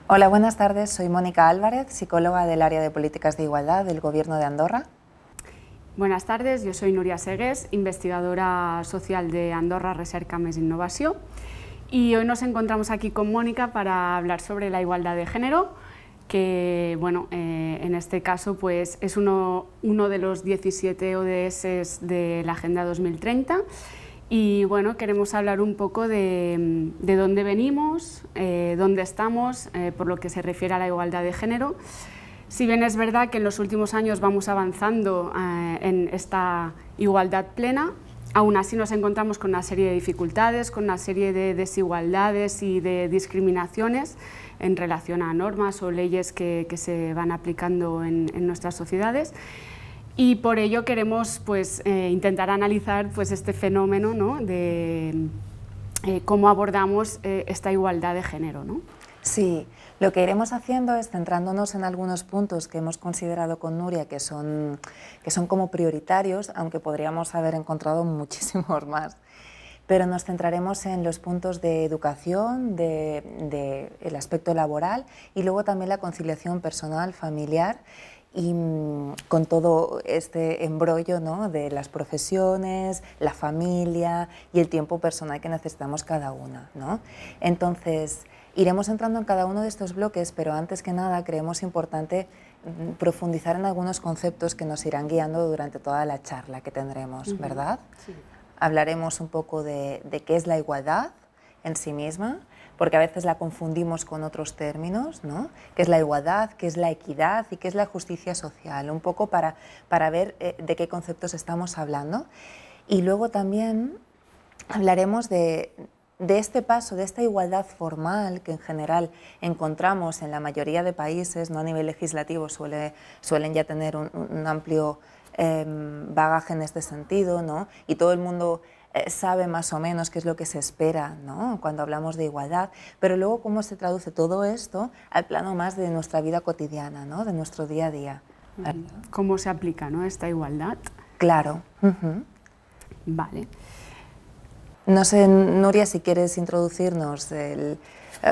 Hola, buenas tardes. Soy Mónica Álvarez, psicóloga del área de políticas de igualdad del Gobierno de Andorra. Buenas tardes, yo soy Núria Segués, investigadora social de Andorra Recerca més Innovació, y hoy nos encontramos aquí con Mónica para hablar sobre la igualdad de género, que bueno, en este caso pues, es uno de los 17 ODS de la Agenda 2030. Y bueno, queremos hablar un poco de dónde venimos, dónde estamos, por lo que se refiere a la igualdad de género. Si bien es verdad que en los últimos años vamos avanzando en esta igualdad plena, aún así nos encontramos con una serie de dificultades, con una serie de desigualdades y de discriminaciones en relación a normas o leyes que se van aplicando en nuestras sociedades. Y por ello queremos intentar analizar este fenómeno, ¿no?, de cómo abordamos esta igualdad de género, ¿no? Sí, lo que iremos haciendo es centrándonos en algunos puntos que hemos considerado con Núria que son como prioritarios, aunque podríamos haber encontrado muchísimos más. Pero nos centraremos en los puntos de educación, el aspecto laboral y luego también la conciliación personal, familiar, y con todo este embrollo, ¿no?, de las profesiones, la familia y el tiempo personal que necesitamos cada una, ¿no? Entonces, iremos entrando en cada uno de estos bloques, pero antes que nada creemos importante profundizar en algunos conceptos que nos irán guiando durante toda la charla que tendremos, ¿verdad? Sí. Hablaremos un poco de qué es la igualdad en sí misma, porque a veces la confundimos con otros términos, ¿no? ¿Qué es la igualdad, qué es la equidad y qué es la justicia social? Un poco para ver de qué conceptos estamos hablando. Y luego también hablaremos de este paso, de esta igualdad formal que en general encontramos en la mayoría de países, no a nivel legislativo, suelen ya tener un amplio bagaje en este sentido, ¿no? Y todo el mundo sabe más o menos qué es lo que se espera, ¿no?, cuando hablamos de igualdad, pero luego cómo se traduce todo esto al plano más de nuestra vida cotidiana, ¿no?, de nuestro día a día. ¿Cómo se aplica, ¿no?, esta igualdad? Claro. Vale. No sé, Núria, si quieres introducirnos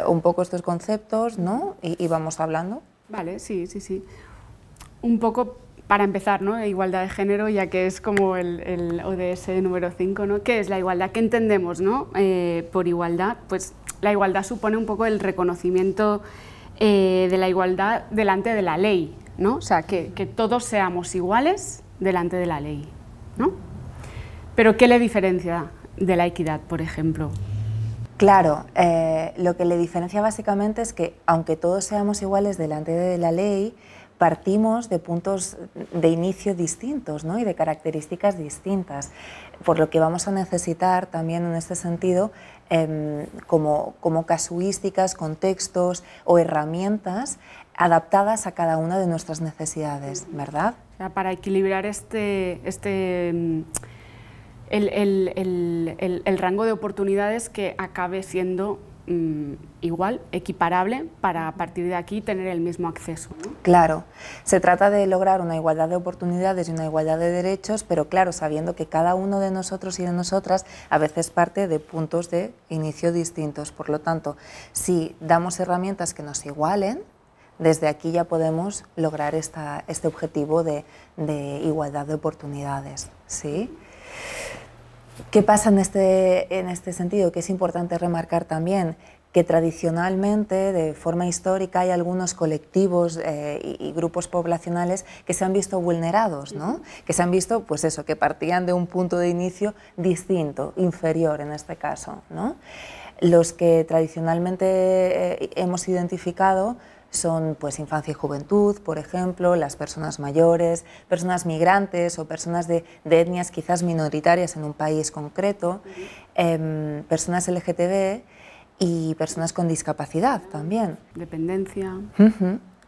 un poco estos conceptos, ¿no?, y vamos hablando. Vale, sí. Un poco para empezar, ¿no?, igualdad de género, ya que es como el ODS número 5, ¿no? ¿Qué es la igualdad? ¿Qué entendemos, ¿no?, por igualdad? Pues la igualdad supone un poco el reconocimiento de la igualdad delante de la ley, ¿no? O sea, que todos seamos iguales delante de la ley, ¿no? Pero ¿qué le diferencia de la equidad, por ejemplo? Claro, lo que le diferencia básicamente es que, aunque todos seamos iguales delante de la ley, partimos de puntos de inicio distintos, ¿no?, y de características distintas, por lo que vamos a necesitar también en este sentido como casuísticas, contextos o herramientas adaptadas a cada una de nuestras necesidades, ¿verdad? O sea, para equilibrar el rango de oportunidades, que acabe siendo igual, equiparable, para a partir de aquí tener el mismo acceso, ¿no? Claro, se trata de lograr una igualdad de oportunidades y una igualdad de derechos, pero claro, sabiendo que cada uno de nosotros y de nosotras a veces parte de puntos de inicio distintos. Por lo tanto, si damos herramientas que nos igualen, desde aquí ya podemos lograr este objetivo de igualdad de oportunidades, ¿sí? ¿Qué pasa en este sentido? Que es importante remarcar también que tradicionalmente, de forma histórica, hay algunos colectivos y grupos poblacionales que se han visto vulnerados, ¿no? Que se han visto, pues eso, que partían de un punto de inicio distinto, inferior en este caso, ¿no? Los que tradicionalmente hemos identificado son pues infancia y juventud, por ejemplo, las personas mayores, personas migrantes o personas de etnias quizás minoritarias en un país concreto, personas LGTB y personas con discapacidad también. Dependencia.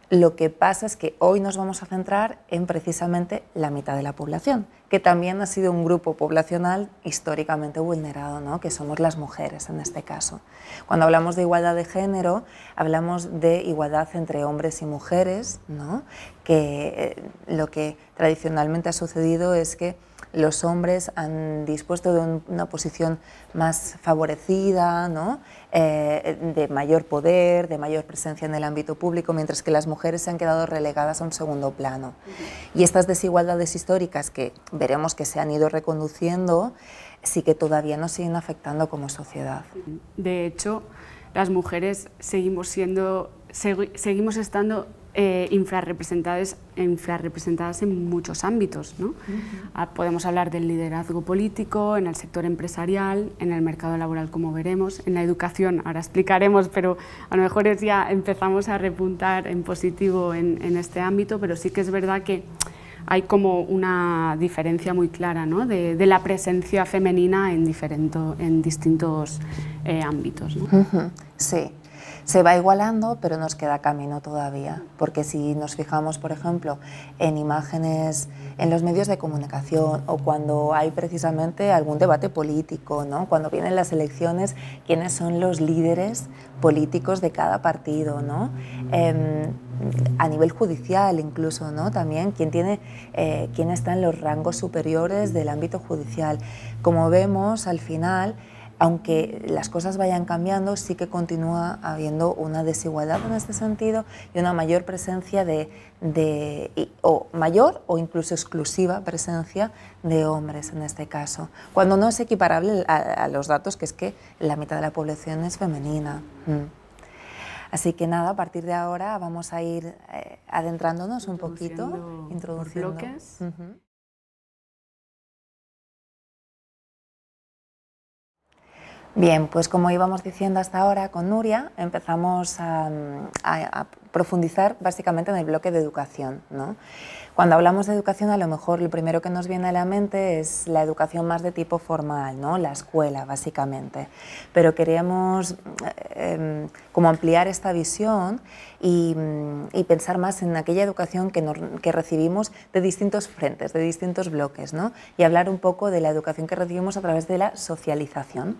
Lo que pasa es que hoy nos vamos a centrar en precisamente la mitad de la población, que también ha sido un grupo poblacional históricamente vulnerado, ¿no? Que somos las mujeres en este caso. Cuando hablamos de igualdad de género, hablamos de igualdad entre hombres y mujeres, ¿no? Que lo que tradicionalmente ha sucedido es que los hombres han dispuesto de una posición más favorecida, ¿no? De mayor poder, de mayor presencia en el ámbito público, mientras que las mujeres se han quedado relegadas a un segundo plano. Y estas desigualdades históricas que veremos que se han ido reconduciendo, sí que todavía nos siguen afectando como sociedad. De hecho, las mujeres seguimos estando infrarrepresentadas en muchos ámbitos, ¿no? Podemos hablar del liderazgo político, en el sector empresarial, en el mercado laboral, como veremos, en la educación, ahora explicaremos, pero a lo mejor ya empezamos a repuntar en positivo en este ámbito, pero sí que es verdad que hay como una diferencia muy clara, ¿no? de la presencia femenina en distintos ámbitos, ¿no? Sí. Se va igualando, pero nos queda camino todavía, porque si nos fijamos, por ejemplo, en imágenes en los medios de comunicación o cuando hay precisamente algún debate político, ¿no? Cuando vienen las elecciones, quiénes son los líderes políticos de cada partido, ¿no? A nivel judicial incluso, ¿no? También quién está en los rangos superiores del ámbito judicial. Como vemos, al final, aunque las cosas vayan cambiando, sí que continúa habiendo una desigualdad en este sentido y una mayor presencia mayor o incluso exclusiva presencia de hombres en este caso, cuando no es equiparable a los datos, que es que la mitad de la población es femenina. Así que nada, a partir de ahora vamos a ir adentrándonos un poquito, introduciendo bloques. Bien, pues como íbamos diciendo hasta ahora con Nuria, empezamos a profundizar básicamente en el bloque de educación, ¿no? Cuando hablamos de educación, a lo mejor lo primero que nos viene a la mente es la educación más de tipo formal, ¿no? La escuela, básicamente. Pero queríamos como ampliar esta visión y pensar más en aquella educación que recibimos de distintos frentes, de distintos bloques, ¿no? Y hablar un poco de la educación que recibimos a través de la socialización.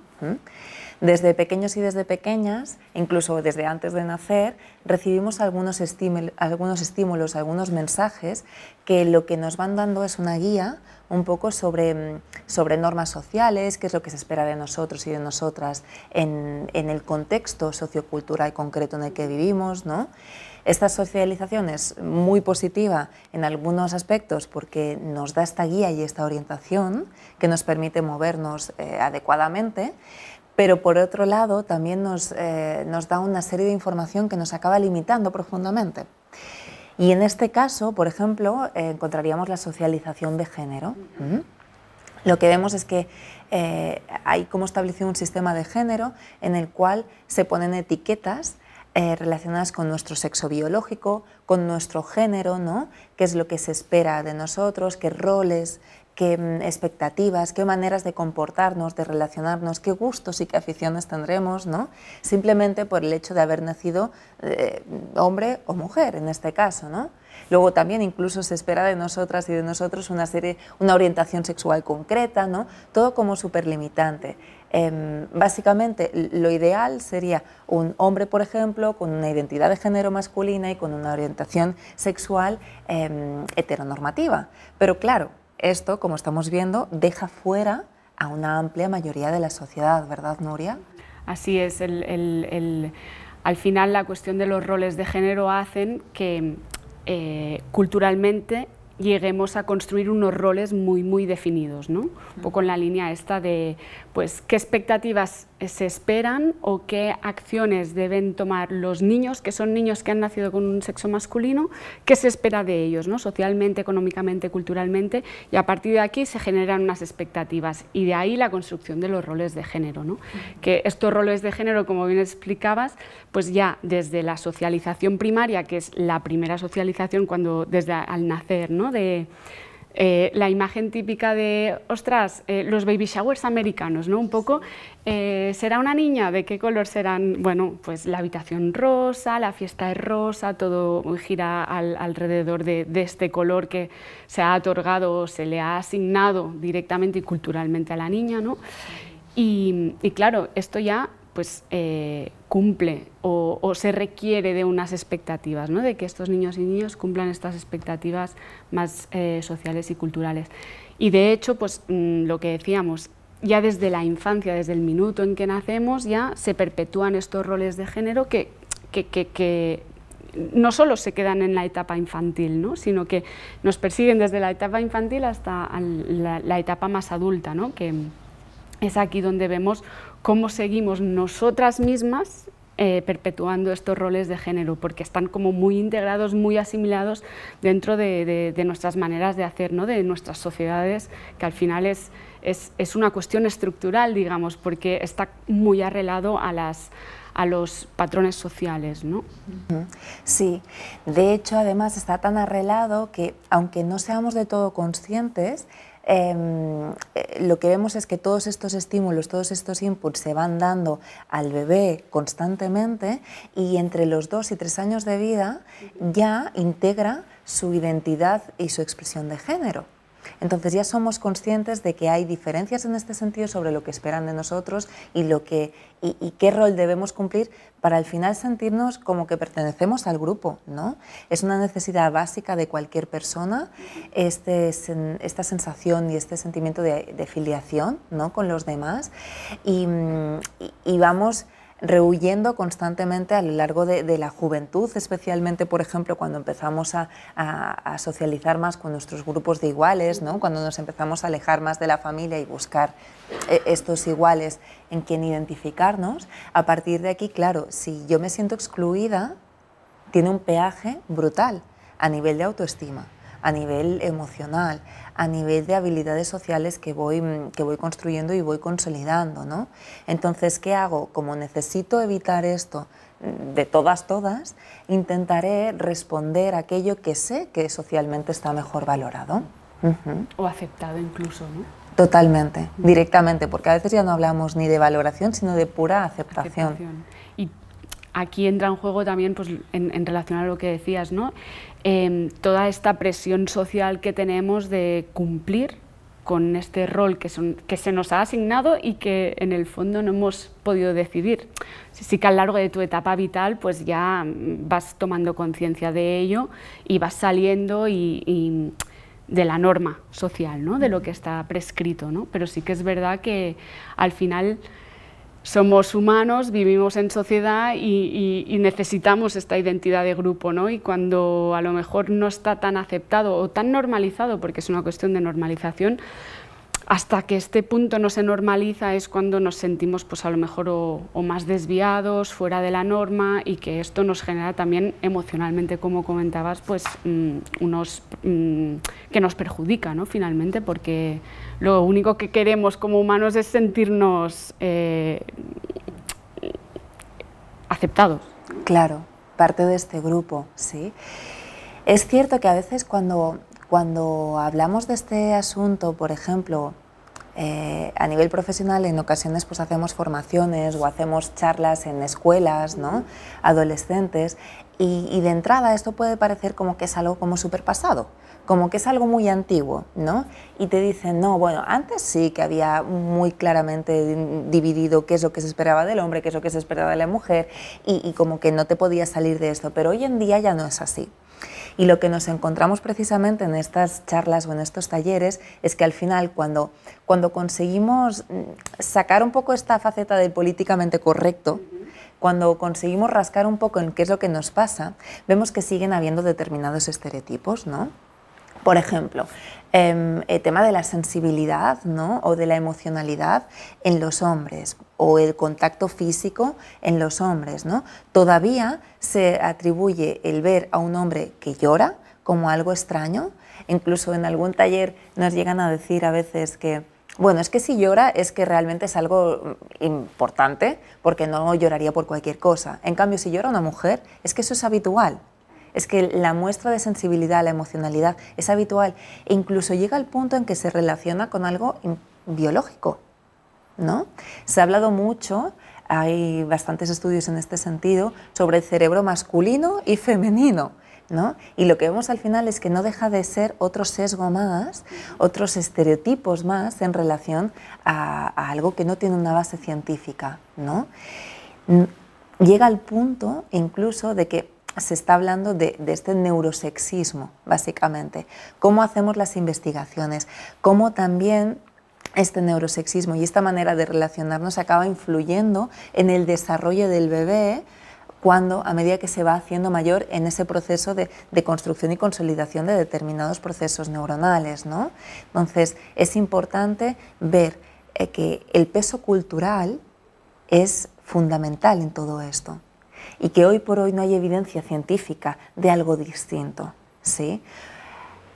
Desde pequeños y desde pequeñas, incluso desde antes de nacer, recibimos algunos estímulos, algunos mensajes que lo que nos van dando es una guía un poco sobre normas sociales, qué es lo que se espera de nosotros y de nosotras en el contexto sociocultural concreto en el que vivimos, ¿no? Esta socialización es muy positiva en algunos aspectos porque nos da esta guía y esta orientación que nos permite movernos adecuadamente, pero por otro lado también nos da una serie de información que nos acaba limitando profundamente. Y en este caso, por ejemplo, encontraríamos la socialización de género. Lo que vemos es que hay como establecido un sistema de género en el cual se ponen etiquetas relacionadas con nuestro sexo biológico, con nuestro género, ¿no? Qué es lo que se espera de nosotros, qué roles, qué expectativas, qué maneras de comportarnos, de relacionarnos, qué gustos y qué aficiones tendremos, ¿no? Simplemente por el hecho de haber nacido hombre o mujer, en este caso, ¿no? Luego también incluso se espera de nosotras y de nosotros una orientación sexual concreta, ¿no? Todo como súper limitante. Básicamente lo ideal sería un hombre, por ejemplo, con una identidad de género masculina y con una orientación sexual heteronormativa. Pero claro, esto, como estamos viendo, deja fuera a una amplia mayoría de la sociedad, ¿verdad, Nuria? Así es. Al final, la cuestión de los roles de género hacen que culturalmente lleguemos a construir unos roles muy definidos, ¿no? Un poco en la línea esta de pues, qué expectativas se esperan o qué acciones deben tomar los niños, que son niños que han nacido con un sexo masculino, qué se espera de ellos, ¿no? Socialmente, económicamente, culturalmente, y a partir de aquí se generan unas expectativas y de ahí la construcción de los roles de género, ¿no? Que estos roles de género, como bien explicabas, pues ya desde la socialización primaria, que es la primera socialización desde al nacer, ¿no? la imagen típica de, ostras, los baby showers americanos, ¿no? Un poco, ¿será una niña? ¿De qué color serán? Bueno, pues la habitación rosa, la fiesta es rosa, todo gira alrededor de este color que se ha otorgado o se le ha asignado directamente y culturalmente a la niña, ¿no? Y claro, esto ya pues, cumple o se requiere de unas expectativas, ¿no? De que estos niños y niñas cumplan estas expectativas más sociales y culturales. Y de hecho, pues, lo que decíamos, ya desde la infancia, desde el minuto en que nacemos, ya se perpetúan estos roles de género que no solo se quedan en la etapa infantil, ¿no? Sino que nos persiguen desde la etapa infantil hasta la etapa más adulta, ¿no? Que es aquí donde vemos cómo seguimos nosotras mismas perpetuando estos roles de género, porque están como muy integrados, muy asimilados dentro de nuestras maneras de hacer, ¿no? De nuestras sociedades, que al final es una cuestión estructural, digamos, porque está muy arraigado a los patrones sociales, ¿no? Sí, de hecho, además está tan arraigado que, aunque no seamos de todo conscientes, lo que vemos es que todos estos estímulos, todos estos inputs se van dando al bebé constantemente y entre los 2 y 3 años de vida ya integra su identidad y su expresión de género. Entonces ya somos conscientes de que hay diferencias en este sentido sobre lo que esperan de nosotros y qué rol debemos cumplir para al final sentirnos como que pertenecemos al grupo, ¿no? Es una necesidad básica de cualquier persona, esta sensación y este sentimiento de filiación, ¿no? Con los demás y vamos rehuyendo constantemente a lo largo de la juventud, especialmente, por ejemplo, cuando empezamos a socializar más con nuestros grupos de iguales, ¿no? Cuando nos empezamos a alejar más de la familia y buscar estos iguales en quien identificarnos. A partir de aquí, claro, si yo me siento excluida, tiene un peaje brutal a nivel de autoestima, a nivel emocional, a nivel de habilidades sociales que voy construyendo y voy consolidando, ¿no? Entonces, ¿qué hago? Como necesito evitar esto de todas, intentaré responder a aquello que sé que socialmente está mejor valorado. O aceptado incluso, ¿no? Totalmente, directamente, porque a veces ya no hablamos ni de valoración, sino de pura aceptación. Y aquí entra en juego también, pues, en relación a lo que decías, ¿no? Toda esta presión social que tenemos de cumplir con este rol que se nos ha asignado y que en el fondo no hemos podido decidir. Sí que a lo largo de tu etapa vital pues ya vas tomando conciencia de ello y vas saliendo y de la norma social, ¿no? De lo que está prescrito, ¿no? Pero sí que es verdad que al final somos humanos, vivimos en sociedad y necesitamos esta identidad de grupo, ¿no? Y cuando a lo mejor no está tan aceptado o tan normalizado, porque es una cuestión de normalización, hasta que este punto no se normaliza es cuando nos sentimos pues a lo mejor o más desviados, fuera de la norma, y que esto nos genera también emocionalmente, como comentabas, pues que nos perjudica, ¿no? Finalmente, porque lo único que queremos como humanos es sentirnos aceptados. Claro, parte de este grupo, sí. Es cierto que a veces cuando hablamos de este asunto, por ejemplo, a nivel profesional, en ocasiones pues hacemos formaciones o hacemos charlas en escuelas, ¿no? Adolescentes, y de entrada esto puede parecer como que es algo como súper pasado, como que es algo muy antiguo, ¿no? Y te dicen, no, bueno, antes sí que había muy claramente dividido qué es lo que se esperaba del hombre, qué es lo que se esperaba de la mujer, y como que no te podías salir de esto, pero hoy en día ya no es así. Y lo que nos encontramos precisamente en estas charlas o en estos talleres es que al final cuando conseguimos sacar un poco esta faceta del políticamente correcto, cuando conseguimos rascar un poco en qué es lo que nos pasa, vemos que siguen habiendo determinados estereotipos, ¿no? Por ejemplo, el tema de la sensibilidad, ¿no? O de la emocionalidad en los hombres, o el contacto físico en los hombres, ¿no? Todavía se atribuye el ver a un hombre que llora como algo extraño. Incluso en algún taller nos llegan a decir a veces que, bueno, es que si llora es que realmente es algo importante, porque no lloraría por cualquier cosa. En cambio, si llora una mujer, es que eso es habitual. Es que la muestra de sensibilidad, la emocionalidad es habitual e incluso llega al punto en que se relaciona con algo biológico, ¿no? Se ha hablado mucho, hay bastantes estudios en este sentido, sobre el cerebro masculino y femenino, ¿no? Y lo que vemos al final es que no deja de ser otro sesgo más, otros estereotipos más en relación a algo que no tiene una base científica, ¿no? Llega al punto incluso de que se está hablando de este neurosexismo, básicamente. Cómo hacemos las investigaciones, cómo también este neurosexismo y esta manera de relacionarnos acaba influyendo en el desarrollo del bebé cuando, a medida que se va haciendo mayor en ese proceso de construcción y consolidación de determinados procesos neuronales, ¿no? Entonces, es importante ver que el peso cultural es fundamental en todo esto y que hoy por hoy no hay evidencia científica de algo distinto, ¿sí?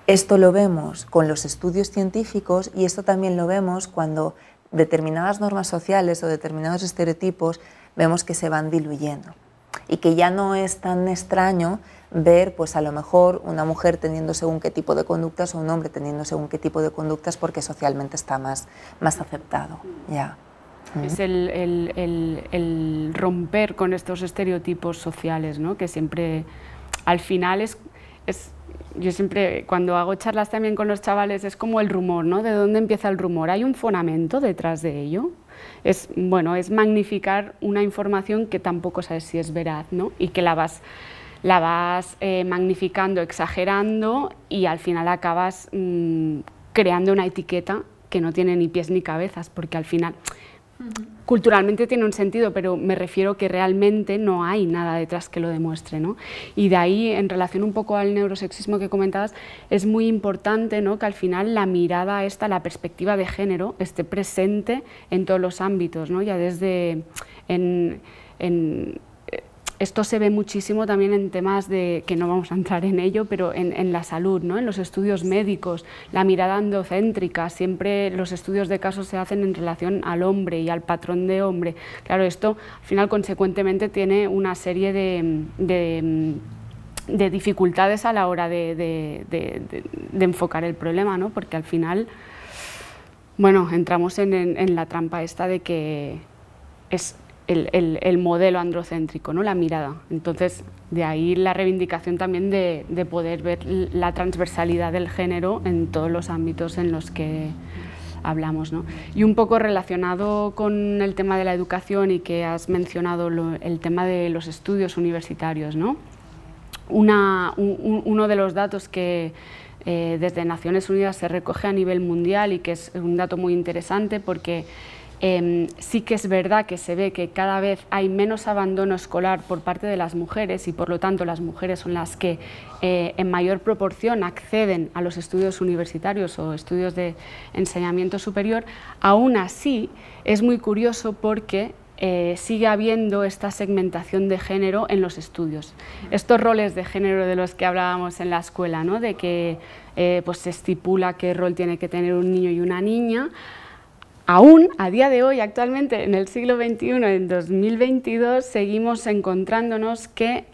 Esto lo vemos con los estudios científicos y esto también lo vemos cuando determinadas normas sociales o determinados estereotipos vemos que se van diluyendo y que ya no es tan extraño ver, pues a lo mejor una mujer teniendo según qué tipo de conductas o un hombre teniendo según qué tipo de conductas porque socialmente está más aceptado. Ya. Es el romper con estos estereotipos sociales, ¿no? Que siempre, al final yo siempre, cuando hago charlas también con los chavales, es como el rumor, ¿no? ¿De dónde empieza el rumor? ¿Hay un fundamento detrás de ello? Es magnificar una información que tampoco sabes si es veraz, ¿no? Y que la vas magnificando, exagerando y al final acabas creando una etiqueta que no tiene ni pies ni cabezas, porque al final culturalmente tiene un sentido, pero me refiero que realmente no hay nada detrás que lo demuestre, ¿no? Y de ahí, en relación un poco al neurosexismo que comentabas, es muy importante, ¿no?, que al final la mirada esta, la perspectiva de género, esté presente en todos los ámbitos, ¿no? Ya desde esto se ve muchísimo también en temas de, que no vamos a entrar en ello, pero en la salud, ¿no? En los estudios médicos, la mirada androcéntrica, siempre los estudios de casos se hacen en relación al hombre y al patrón de hombre. Claro, esto al final consecuentemente tiene una serie de dificultades a la hora de enfocar el problema, ¿no? Porque al final, bueno, entramos en la trampa esta de que es el modelo androcéntrico, ¿no? La mirada. Entonces, de ahí la reivindicación también de poder ver la transversalidad del género en todos los ámbitos en los que hablamos, ¿no? Y un poco relacionado con el tema de la educación y que has mencionado el tema de los estudios universitarios, ¿no? Uno de los datos que desde Naciones Unidas se recoge a nivel mundial y que es un dato muy interesante porque sí que es verdad que se ve que cada vez hay menos abandono escolar por parte de las mujeres y por lo tanto las mujeres son las que en mayor proporción acceden a los estudios universitarios o estudios de enseñamiento superior. Aún así es muy curioso porque sigue habiendo esta segmentación de género en los estudios. Estos roles de género de los que hablábamos en la escuela, ¿no? De que pues se estipula qué rol tiene que tener un niño y una niña. Aún, a día de hoy, actualmente, en el siglo XXI, en 2022, seguimos encontrándonos que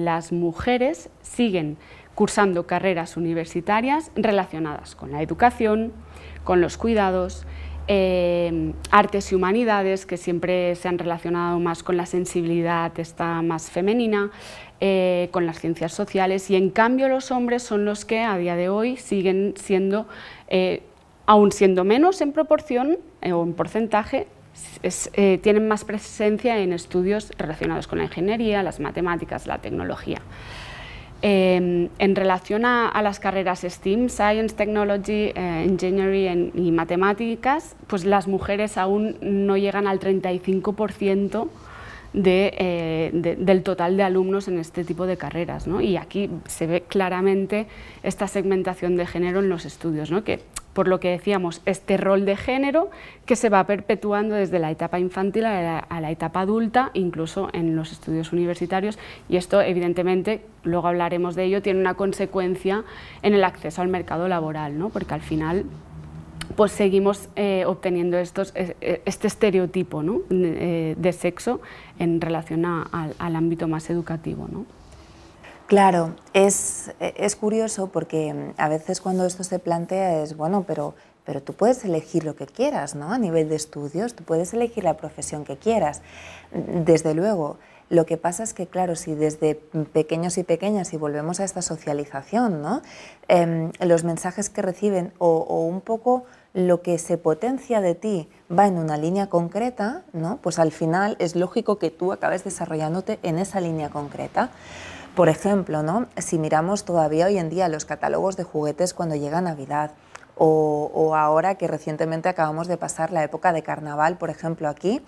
las mujeres siguen cursando carreras universitarias relacionadas con la educación, con los cuidados, artes y humanidades, que siempre se han relacionado más con la sensibilidad esta más femenina, con las ciencias sociales, y en cambio los hombres son los que a día de hoy siguen siendo aún siendo menos en proporción o en porcentaje, tienen más presencia en estudios relacionados con la ingeniería, las matemáticas, la tecnología. En relación a las carreras STEAM, Science, Technology, Engineering y Matemáticas, pues las mujeres aún no llegan al 35% del total de alumnos en este tipo de carreras, ¿no? Y aquí se ve claramente esta segmentación de género en los estudios, ¿no? Que, por lo que decíamos, este rol de género que se va perpetuando desde la etapa infantil a la etapa adulta, incluso en los estudios universitarios, y esto evidentemente, luego hablaremos de ello, tiene una consecuencia en el acceso al mercado laboral, ¿no? Porque al final pues seguimos obteniendo este estereotipo, ¿no? de sexo en relación al ámbito más educativo, ¿no? Claro, es curioso porque a veces cuando esto se plantea es, bueno, pero tú puedes elegir lo que quieras, ¿no? A nivel de estudios, tú puedes elegir la profesión que quieras, desde luego. Lo que pasa es que, claro, si desde pequeños y pequeñas, y volvemos a esta socialización, ¿no? Los mensajes que reciben o un poco lo que se potencia de ti va en una línea concreta, ¿no? Pues al final es lógico que tú acabes desarrollándote en esa línea concreta. Por ejemplo, ¿no? Si miramos todavía hoy en día los catálogos de juguetes cuando llega Navidad, o ahora que recientemente acabamos de pasar la época de carnaval, por ejemplo, aquí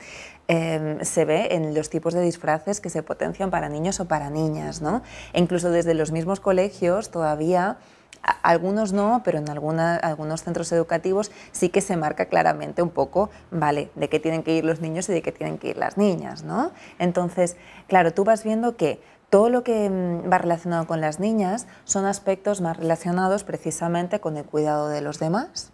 se ve en los tipos de disfraces que se potencian para niños o para niñas, ¿no? E incluso desde los mismos colegios todavía, algunos no, pero en algunos centros educativos sí que se marca claramente un poco, vale, de qué tienen que ir los niños y de qué tienen que ir las niñas, ¿no? Entonces, claro, tú vas viendo que todo lo que va relacionado con las niñas son aspectos más relacionados precisamente con el cuidado de los demás,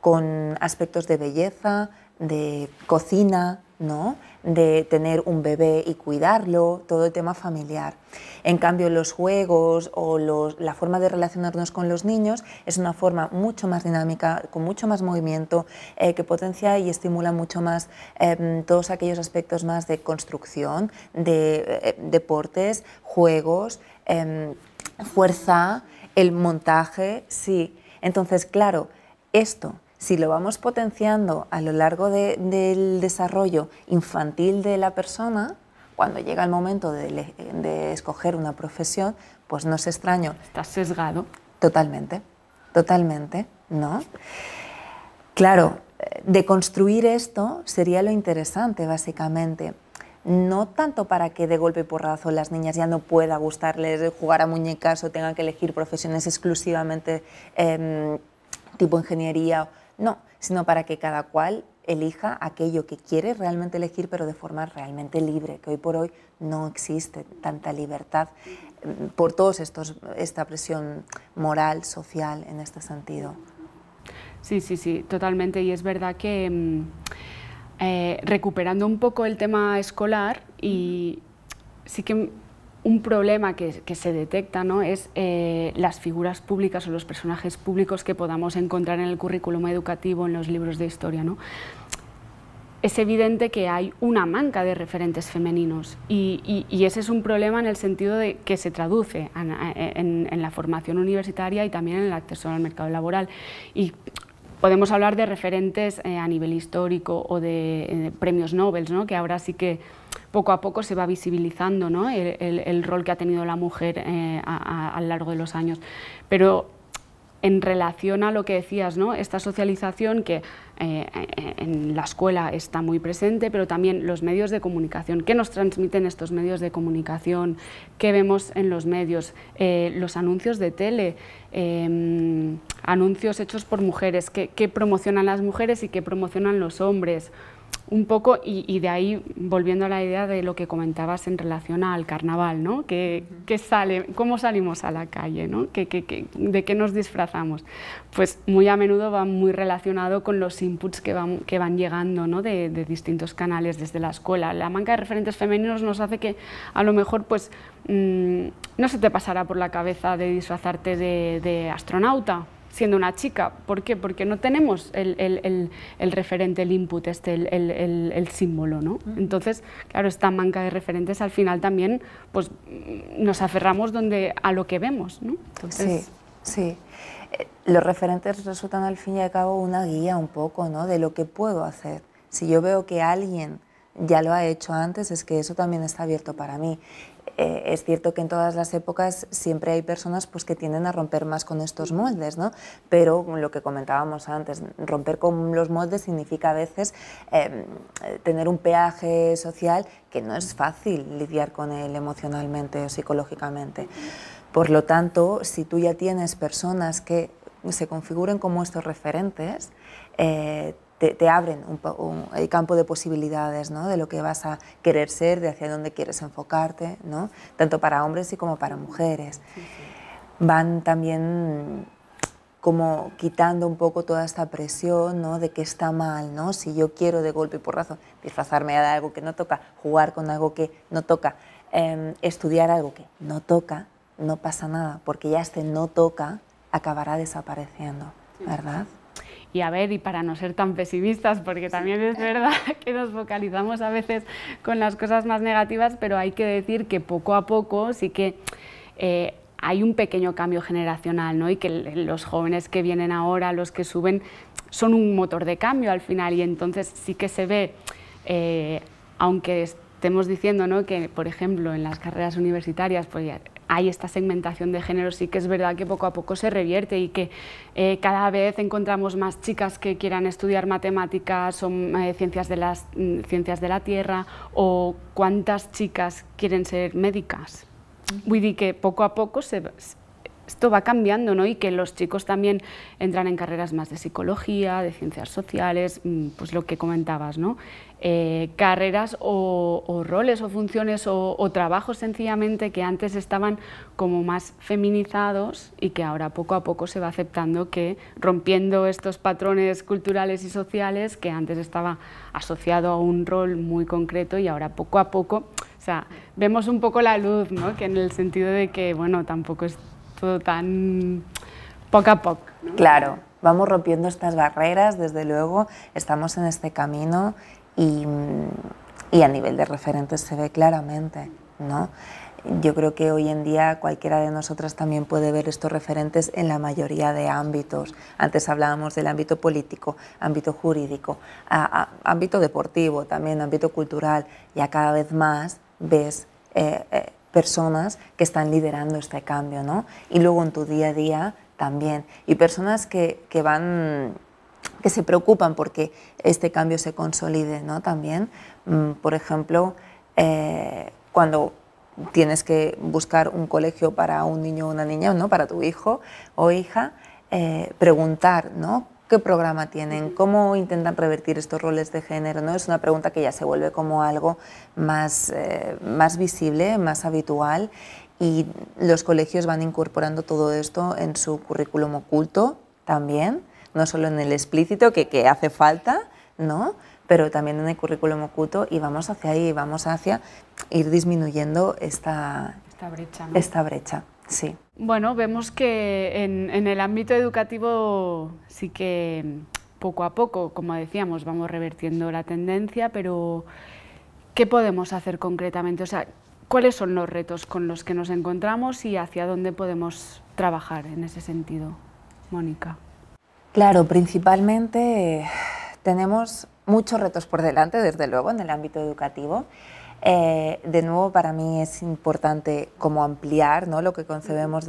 con aspectos de belleza, de cocina, ¿no? De tener un bebé y cuidarlo, todo el tema familiar. En cambio, los juegos o la forma de relacionarnos con los niños es una forma mucho más dinámica, con mucho más movimiento, que potencia y estimula mucho más todos aquellos aspectos más de construcción, de deportes, juegos, fuerza, el montaje, sí. Entonces, claro, esto, si lo vamos potenciando a lo largo del desarrollo infantil de la persona, cuando llega el momento de escoger una profesión, pues no es extraño. Estás sesgado. Totalmente, totalmente, ¿no? Claro, de construir esto sería lo interesante, básicamente. No tanto para que de golpe y porrazo las niñas ya no pueda gustarles jugar a muñecas o tengan que elegir profesiones exclusivamente tipo ingeniería, no, sino para que cada cual elija aquello que quiere realmente elegir, pero de forma realmente libre, que hoy por hoy no existe tanta libertad por todos esta presión moral, social, en este sentido. Sí, totalmente. Y es verdad que recuperando un poco el tema escolar, y sí que un problema que se detecta, ¿no? Es las figuras públicas o los personajes públicos que podamos encontrar en el currículum educativo, en los libros de historia, ¿no? Es evidente que hay una manca de referentes femeninos y ese es un problema en el sentido de que se traduce en la formación universitaria y también en el acceso al mercado laboral. Y podemos hablar de referentes a nivel histórico o de premios Nobel, ¿no? Que ahora sí que poco a poco se va visibilizando, ¿no? el rol que ha tenido la mujer a lo largo de los años. Pero en relación a lo que decías, ¿no? Esta socialización que en la escuela está muy presente, pero también los medios de comunicación. ¿Qué nos transmiten estos medios de comunicación? ¿Qué vemos en los medios? Los anuncios de tele, anuncios hechos por mujeres, ¿qué promocionan las mujeres y qué promocionan los hombres? Un poco, y de ahí, volviendo a la idea de lo que comentabas en relación al carnaval, ¿no? ¿Cómo salimos a la calle, ¿no? ¿De qué nos disfrazamos? Pues muy a menudo va muy relacionado con los inputs que van llegando, ¿no? de distintos canales desde la escuela. La manca de referentes femeninos nos hace que a lo mejor pues, no se te pasará por la cabeza de disfrazarte de astronauta, siendo una chica. ¿Por qué? Porque no tenemos el referente, el input, el símbolo, ¿no? Entonces, claro, esta manca de referentes al final también pues, nos aferramos a lo que vemos, ¿no? Entonces, sí. Los referentes resultan al fin y al cabo una guía un poco, ¿no? De lo que puedo hacer. Si yo veo que alguien ya lo ha hecho antes, es que eso también está abierto para mí. Es cierto que en todas las épocas siempre hay personas pues, que tienden a romper más con estos moldes, ¿no? Pero lo que comentábamos antes, romper con los moldes significa a veces tener un peaje social que no es fácil lidiar con él emocionalmente o psicológicamente. Por lo tanto, si tú ya tienes personas que se configuren como estos referentes, te abren el campo de posibilidades, ¿no? De lo que vas a querer ser, de hacia dónde quieres enfocarte, ¿no? Tanto para hombres y como para mujeres. Sí. Van también como quitando un poco toda esta presión, ¿no? De que está mal, ¿no? Si yo quiero de golpe y porrazo disfrazarme de algo que no toca, jugar con algo que no toca, estudiar algo que no toca, no pasa nada, porque ya este no toca acabará desapareciendo, ¿verdad? Y a ver, y para no ser tan pesimistas, porque también es verdad que nos focalizamos a veces con las cosas más negativas, pero hay que decir que poco a poco sí que hay un pequeño cambio generacional, ¿no? Y que los jóvenes que vienen ahora, los que suben, son un motor de cambio al final, y entonces sí que se ve, aunque estemos diciendo, ¿no?, que, por ejemplo, en las carreras universitarias pues ya hay esta segmentación de género, sí que es verdad que poco a poco se revierte y que cada vez encontramos más chicas que quieran estudiar matemáticas o ciencias de la Tierra, o cuántas chicas quieren ser médicas. Vull dir que poco a poco esto va cambiando, ¿no? Y que los chicos también entran en carreras más de psicología, de ciencias sociales, pues lo que comentabas, ¿no? Carreras o roles o funciones o trabajos sencillamente que antes estaban como más feminizados y que ahora poco a poco se va aceptando, que rompiendo estos patrones culturales y sociales que antes estaba asociado a un rol muy concreto, y ahora poco a poco, o sea, vemos un poco la luz, ¿no? Que en el sentido de que, bueno, tampoco es todo tan poco a poco, ¿no? Claro, vamos rompiendo estas barreras, desde luego, estamos en este camino y a nivel de referentes se ve claramente, ¿no? Yo creo que hoy en día cualquiera de nosotras también puede ver estos referentes en la mayoría de ámbitos. Antes hablábamos del ámbito político, ámbito jurídico, ámbito deportivo, también ámbito cultural. Ya cada vez más ves personas que están liderando este cambio, ¿no? Y luego en tu día a día también. Y personas que se preocupan porque este cambio se consolide, ¿no? También, por ejemplo, cuando tienes que buscar un colegio para un niño o una niña, ¿no?, para tu hijo o hija, preguntar, ¿no?, qué programa tienen, cómo intentan revertir estos roles de género, ¿no? Es una pregunta que ya se vuelve como algo más visible, más habitual, y los colegios van incorporando todo esto en su currículum oculto también, no solo en el explícito que hace falta, ¿no?, pero también en el currículum oculto, y vamos hacia ahí, vamos hacia ir disminuyendo esta brecha, ¿no? Esta brecha, sí. Bueno, vemos que en el ámbito educativo sí que poco a poco, como decíamos, vamos revertiendo la tendencia, pero ¿qué podemos hacer concretamente? O sea, ¿cuáles son los retos con los que nos encontramos y hacia dónde podemos trabajar en ese sentido, Mónica? Claro, principalmente tenemos muchos retos por delante, desde luego, en el ámbito educativo. De nuevo, para mí es importante como ampliar, ¿no?, lo que concebemos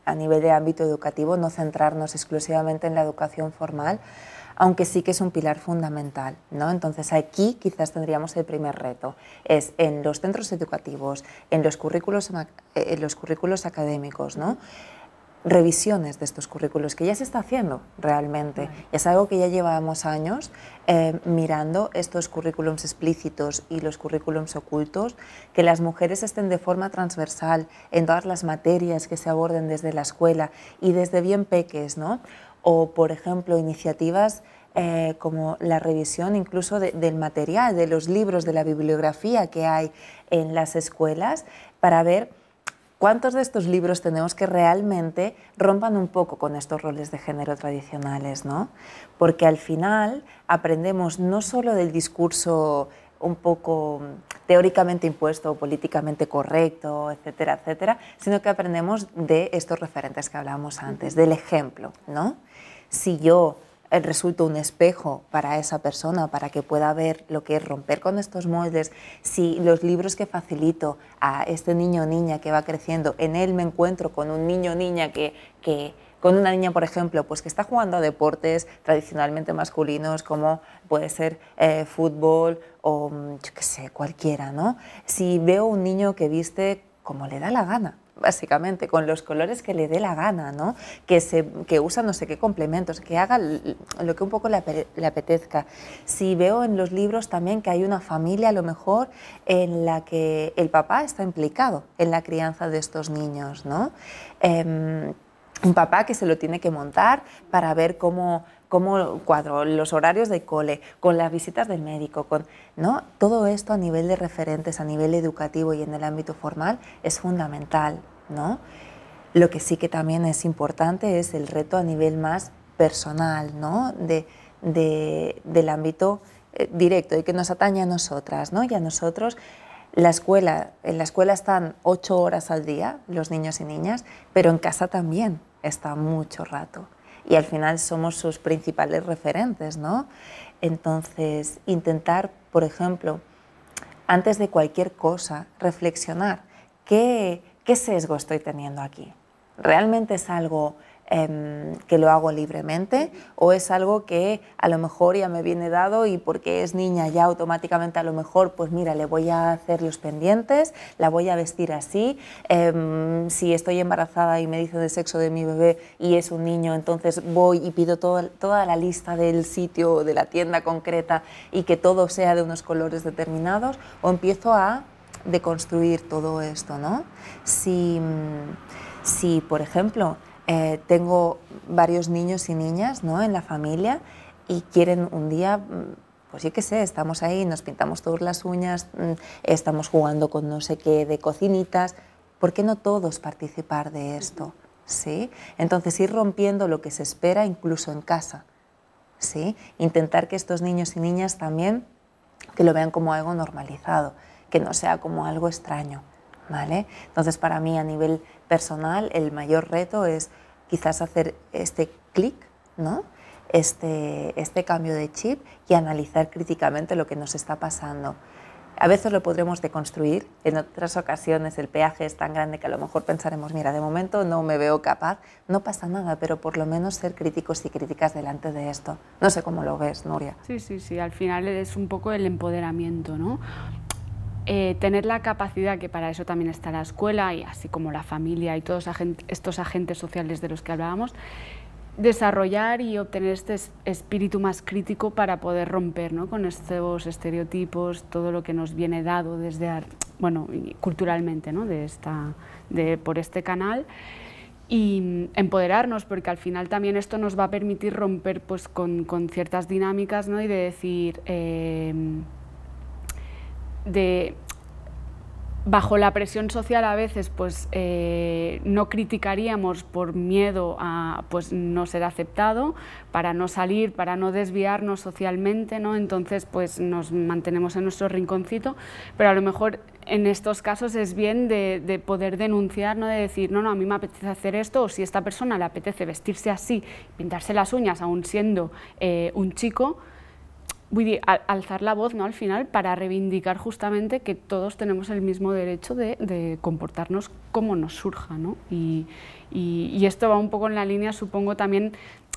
a nivel de ámbito educativo, no centrarnos exclusivamente en la educación formal, aunque sí que es un pilar fundamental, ¿no? Entonces aquí quizás tendríamos el primer reto, es en los centros educativos, en los currículos académicos, ¿no?, revisiones de estos currículos, que ya se está haciendo realmente. Es algo que ya llevamos años mirando estos currículums explícitos y los currículums ocultos, que las mujeres estén de forma transversal en todas las materias que se aborden desde la escuela y desde bien peques, ¿no? O, por ejemplo, iniciativas como la revisión incluso del material, de los libros, de la bibliografía que hay en las escuelas, para ver ¿cuántos de estos libros tenemos que realmente rompan un poco con estos roles de género tradicionales, ¿no? Porque al final aprendemos no solo del discurso un poco teóricamente impuesto o políticamente correcto, etcétera, etcétera, sino que aprendemos de estos referentes que hablábamos antes, del ejemplo, ¿no? Si yo resulto un espejo para esa persona, para que pueda ver lo que es romper con estos moldes, si los libros que facilito a este niño o niña que va creciendo, en él me encuentro con un niño o niña con una niña, por ejemplo, pues que está jugando a deportes tradicionalmente masculinos, como puede ser fútbol o, yo qué sé, cualquiera, ¿no? Si veo un niño que viste como le da la gana, básicamente, con los colores que le dé la gana, ¿no? Que usa no sé qué complementos, que haga lo que un poco le apetezca. Si veo en los libros también que hay una familia, a lo mejor, en la que el papá está implicado en la crianza de estos niños, ¿no? Un papá que se lo tiene que montar para ver cómo cuadro los horarios de cole, con las visitas del médico, ¿no? Todo esto a nivel de referentes, a nivel educativo y en el ámbito formal es fundamental, ¿no? Lo que sí que también es importante es el reto a nivel más personal, ¿no? Del ámbito directo y que nos atañe a nosotras, ¿no? Y a nosotros. En la escuela están 8 horas al día los niños y niñas, pero en casa también está mucho rato. Y al final somos sus principales referentes, ¿no? Entonces, intentar, por ejemplo, antes de cualquier cosa, reflexionar qué sesgo estoy teniendo aquí. ¿Realmente es algo que lo hago libremente o es algo que a lo mejor ya me viene dado y porque es niña ya automáticamente a lo mejor, pues mira, le voy a hacer los pendientes, la voy a vestir así, si estoy embarazada y me dice del sexo de mi bebé y es un niño, entonces voy y pido toda la lista del sitio o de la tienda concreta y que todo sea de unos colores determinados, o empiezo a deconstruir todo esto, ¿no? Si, por ejemplo, tengo varios niños y niñas, ¿no?, en la familia y quieren un día, pues yo qué sé, estamos ahí, nos pintamos todas las uñas, estamos jugando con no sé qué de cocinitas, ¿por qué no todos participar de esto? ¿Sí? Entonces ir rompiendo lo que se espera incluso en casa, ¿sí? Intentar que estos niños y niñas también que lo vean como algo normalizado, que no sea como algo extraño, ¿vale? Entonces para mí a nivel personal el mayor reto es quizás hacer este clic, ¿no? Este cambio de chip y analizar críticamente lo que nos está pasando. A veces lo podremos deconstruir, en otras ocasiones el peaje es tan grande que a lo mejor pensaremos, mira, de momento no me veo capaz, no pasa nada, pero por lo menos ser críticos y críticas delante de esto. No sé cómo lo ves, Nuria. Sí, al final es un poco el empoderamiento, ¿no? Tener la capacidad, que para eso también está la escuela, y así como la familia y todos estos agentes sociales de los que hablábamos, desarrollar y obtener este espíritu más crítico para poder romper, ¿no?, con estos estereotipos, todo lo que nos viene dado desde, bueno, culturalmente, ¿no?, por este canal, y empoderarnos, porque al final también esto nos va a permitir romper, pues, con ciertas dinámicas, ¿no?, y de decir, bajo la presión social a veces pues no criticaríamos por miedo a pues no ser aceptado, para no salir, para no desviarnos socialmente, ¿no? Entonces pues nos mantenemos en nuestro rinconcito, pero a lo mejor en estos casos es bien de poder denunciar, ¿no?, de decir, no, a mí me apetece hacer esto, o si a esta persona le apetece vestirse así, pintarse las uñas aún siendo un chico, alzar la voz, ¿no?, al final, para reivindicar justamente que todos tenemos el mismo derecho de comportarnos como nos surja, ¿no? Y esto va un poco en la línea, supongo, también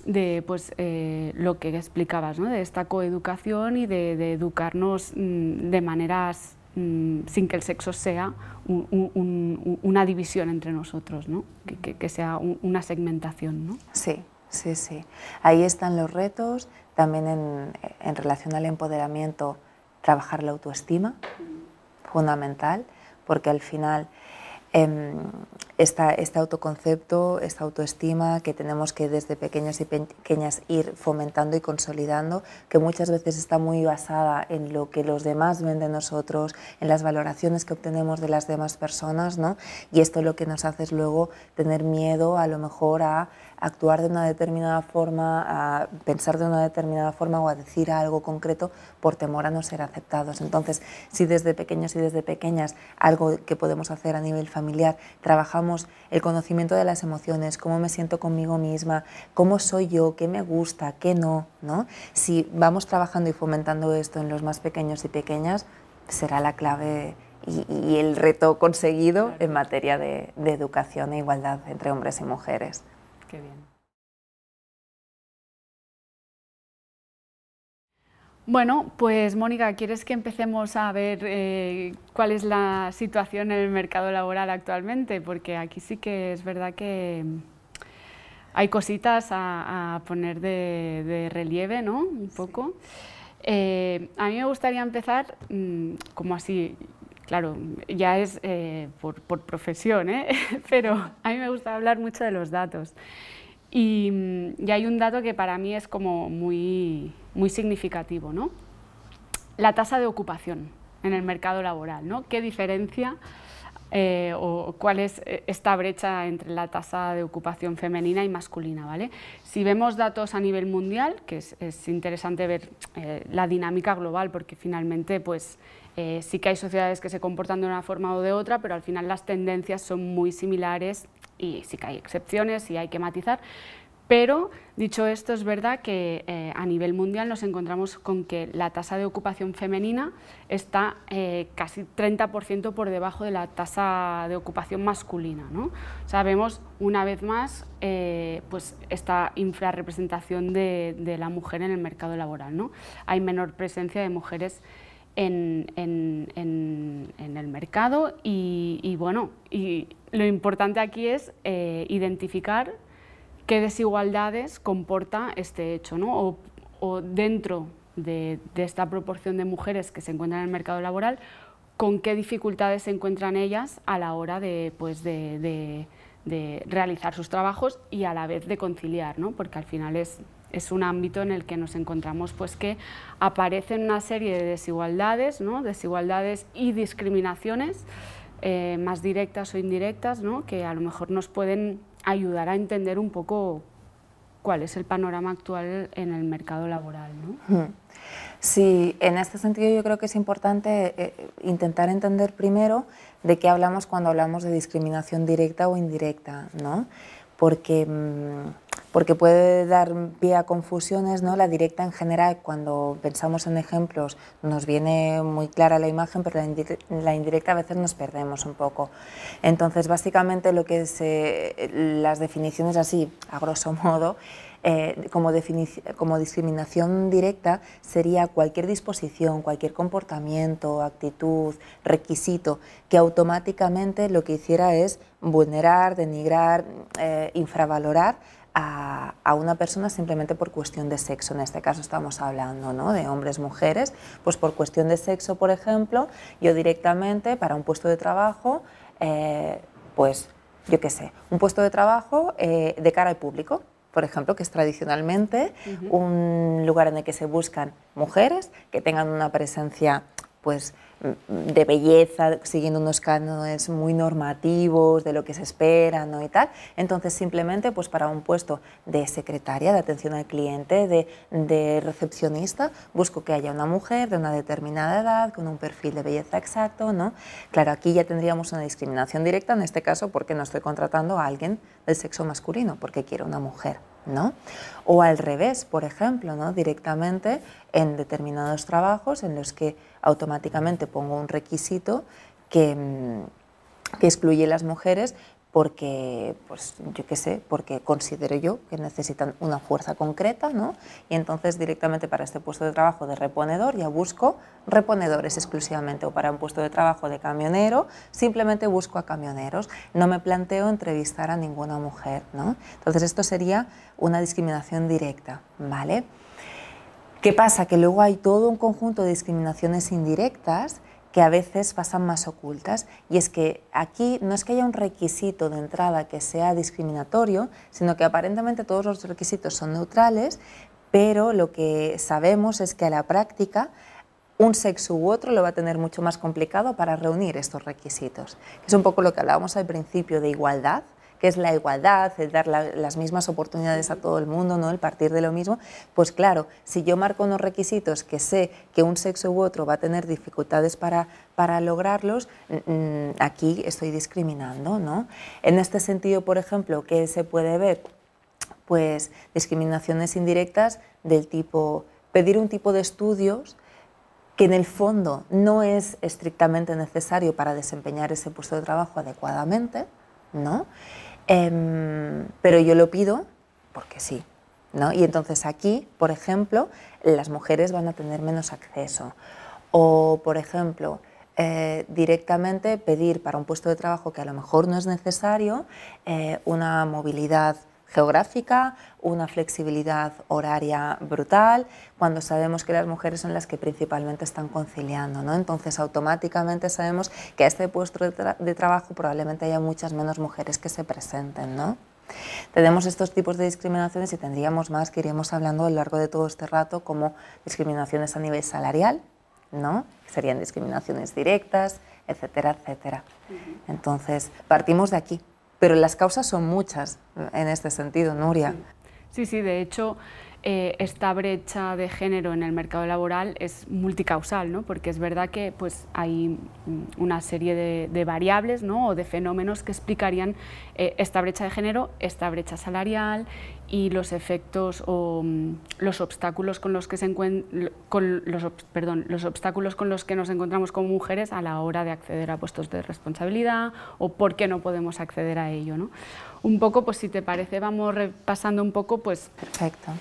de pues, lo que explicabas, ¿no?, de esta coeducación y de educarnos de maneras sin que el sexo sea una división entre nosotros, ¿no?, que sea una segmentación, ¿no? Sí. Ahí están los retos, también en relación al empoderamiento, trabajar la autoestima, fundamental, porque al final este autoconcepto, esta autoestima que tenemos que desde pequeños y pequeñas ir fomentando y consolidando, que muchas veces está muy basada en lo que los demás ven de nosotros, en las valoraciones que obtenemos de las demás personas, ¿no? Y esto lo que nos hace es luego tener miedo a lo mejor a actuar de una determinada forma, a pensar de una determinada forma o a decir algo concreto por temor a no ser aceptados. Entonces, si desde pequeños y desde pequeñas algo que podemos hacer a nivel familiar, trabajamos el conocimiento de las emociones, cómo me siento conmigo misma, cómo soy yo, qué me gusta, qué no, ¿no? Si vamos trabajando y fomentando esto en los más pequeños y pequeñas, será la clave y el reto conseguido en materia de educación e igualdad entre hombres y mujeres. Qué bien. Bueno, pues Mónica, ¿quieres que empecemos a ver cuál es la situación en el mercado laboral actualmente? Porque aquí sí que es verdad que hay cositas a poner de relieve, ¿no? Un poco. A mí me gustaría empezar como así. Claro, ya es por profesión, pero a mí me gusta hablar mucho de los datos. Y hay un dato que para mí es como muy significativo, ¿no? La tasa de ocupación en el mercado laboral, ¿no? ¿Qué diferencia o cuál es esta brecha entre la tasa de ocupación femenina y masculina, ¿vale? Si vemos datos a nivel mundial, que es interesante ver la dinámica global, porque finalmente pues, sí que hay sociedades que se comportan de una forma o de otra, pero al final las tendencias son muy similares y sí que hay excepciones y hay que matizar. Pero, dicho esto, es verdad que a nivel mundial nos encontramos con que la tasa de ocupación femenina está casi 30% por debajo de la tasa de ocupación masculina, ¿no? O sea, vemos una vez más pues esta infrarrepresentación de la mujer en el mercado laboral, ¿no? Hay menor presencia de mujeres en el mercado y bueno, y lo importante aquí es identificar qué desigualdades comporta este hecho, ¿no? O dentro de esta proporción de mujeres que se encuentran en el mercado laboral, con qué dificultades se encuentran ellas a la hora de realizar sus trabajos y a la vez de conciliar, ¿no? Porque al final es un ámbito en el que nos encontramos pues, que aparecen una serie de desigualdades, ¿no? Desigualdades y discriminaciones más directas o indirectas, ¿no? Que a lo mejor nos pueden ayudar a entender un poco cuál es el panorama actual en el mercado laboral, ¿no? Sí, en este sentido yo creo que es importante intentar entender primero de qué hablamos cuando hablamos de discriminación directa o indirecta, ¿no? Porque puede dar pie a confusiones, ¿no? La directa en general, cuando pensamos en ejemplos, nos viene muy clara la imagen, pero la indirecta a veces nos perdemos un poco. Entonces, básicamente lo que es las definiciones así, a grosso modo, como discriminación directa sería cualquier disposición, cualquier comportamiento, actitud, requisito que automáticamente lo que hiciera es vulnerar, denigrar, infravalorar a una persona simplemente por cuestión de sexo. En este caso estamos hablando, ¿no?, de hombres, mujeres, pues por cuestión de sexo, por ejemplo, yo directamente para un puesto de trabajo, pues yo qué sé, un puesto de trabajo de cara al público, por ejemplo, que es tradicionalmente un lugar en el que se buscan mujeres que tengan una presencia pues, de belleza, siguiendo unos cánones muy normativos de lo que se espera, ¿no?, y tal. Entonces, simplemente pues, para un puesto de secretaria, de atención al cliente, de recepcionista, busco que haya una mujer de una determinada edad, con un perfil de belleza exacto, ¿no? Claro, aquí ya tendríamos una discriminación directa, en este caso porque no estoy contratando a alguien del sexo masculino, porque quiero una mujer, ¿no? O al revés, por ejemplo, ¿no?, directamente en determinados trabajos en los que automáticamente pongo un requisito que excluye a las mujeres porque, pues, yo qué sé, porque considero yo que necesitan una fuerza concreta, ¿no? Y entonces directamente para este puesto de trabajo de reponedor ya busco reponedores exclusivamente, o para un puesto de trabajo de camionero simplemente busco a camioneros, no me planteo entrevistar a ninguna mujer, ¿no? Entonces esto sería una discriminación directa, ¿vale? ¿Qué pasa? Que luego hay todo un conjunto de discriminaciones indirectas que a veces pasan más ocultas, y es que aquí no es que haya un requisito de entrada que sea discriminatorio, sino que aparentemente todos los requisitos son neutrales, pero lo que sabemos es que a la práctica un sexo u otro lo va a tener mucho más complicado para reunir estos requisitos. Es un poco lo que hablábamos al principio de igualdad, que es la igualdad, el dar las mismas oportunidades a todo el mundo, ¿no?, el partir de lo mismo. Pues claro, si yo marco unos requisitos que sé que un sexo u otro va a tener dificultades para lograrlos, aquí estoy discriminando, ¿no? En este sentido, por ejemplo, ¿qué se puede ver? Pues discriminaciones indirectas del tipo pedir un tipo de estudios que en el fondo no es estrictamente necesario para desempeñar ese puesto de trabajo adecuadamente, ¿no? Pero yo lo pido porque sí, ¿no? Y entonces aquí, por ejemplo, las mujeres van a tener menos acceso. O, por ejemplo, directamente pedir para un puesto de trabajo que a lo mejor no es necesario una movilidad geográfica, una flexibilidad horaria brutal, cuando sabemos que las mujeres son las que principalmente están conciliando, ¿no? Entonces automáticamente sabemos que a este puesto de trabajo probablemente haya muchas menos mujeres que se presenten, ¿no? Tenemos estos tipos de discriminaciones y tendríamos más que iríamos hablando a lo largo de todo este rato, como discriminaciones a nivel salarial, ¿no? Serían discriminaciones directas, etcétera, etcétera. Entonces, partimos de aquí, pero las causas son muchas en este sentido, Nuria. Sí, sí, de hecho, esta brecha de género en el mercado laboral es multicausal, ¿no? Porque es verdad que pues, hay una serie de variables, ¿no? O de fenómenos que explicarían esta brecha de género, esta brecha salarial y los efectos o los obstáculos con los que los obstáculos con los que nos encontramos como mujeres a la hora de acceder a puestos de responsabilidad o por qué no podemos acceder a ello, ¿no? Un poco, pues si te parece, vamos repasando un poco, pues... Perfecto.